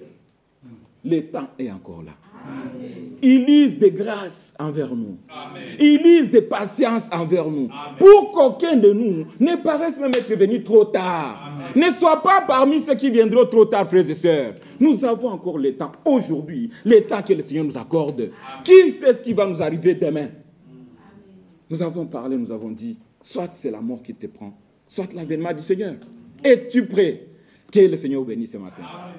le temps est encore là. Amen. Il use de grâce envers nous. Amen. Il use de patience envers nous. Amen. Pour qu'aucun de nous ne paraisse même être venu trop tard. Amen. Ne soit pas parmi ceux qui viendront trop tard, frères et sœurs. Nous avons encore le temps aujourd'hui, le temps que le Seigneur nous accorde. Amen. Qui sait ce qui va nous arriver demain? Amen. Nous avons parlé, nous avons dit, soit c'est la mort qui te prend, soit l'avènement du Seigneur. Es-tu prêt? Que le Seigneur bénisse ce matin. Amen.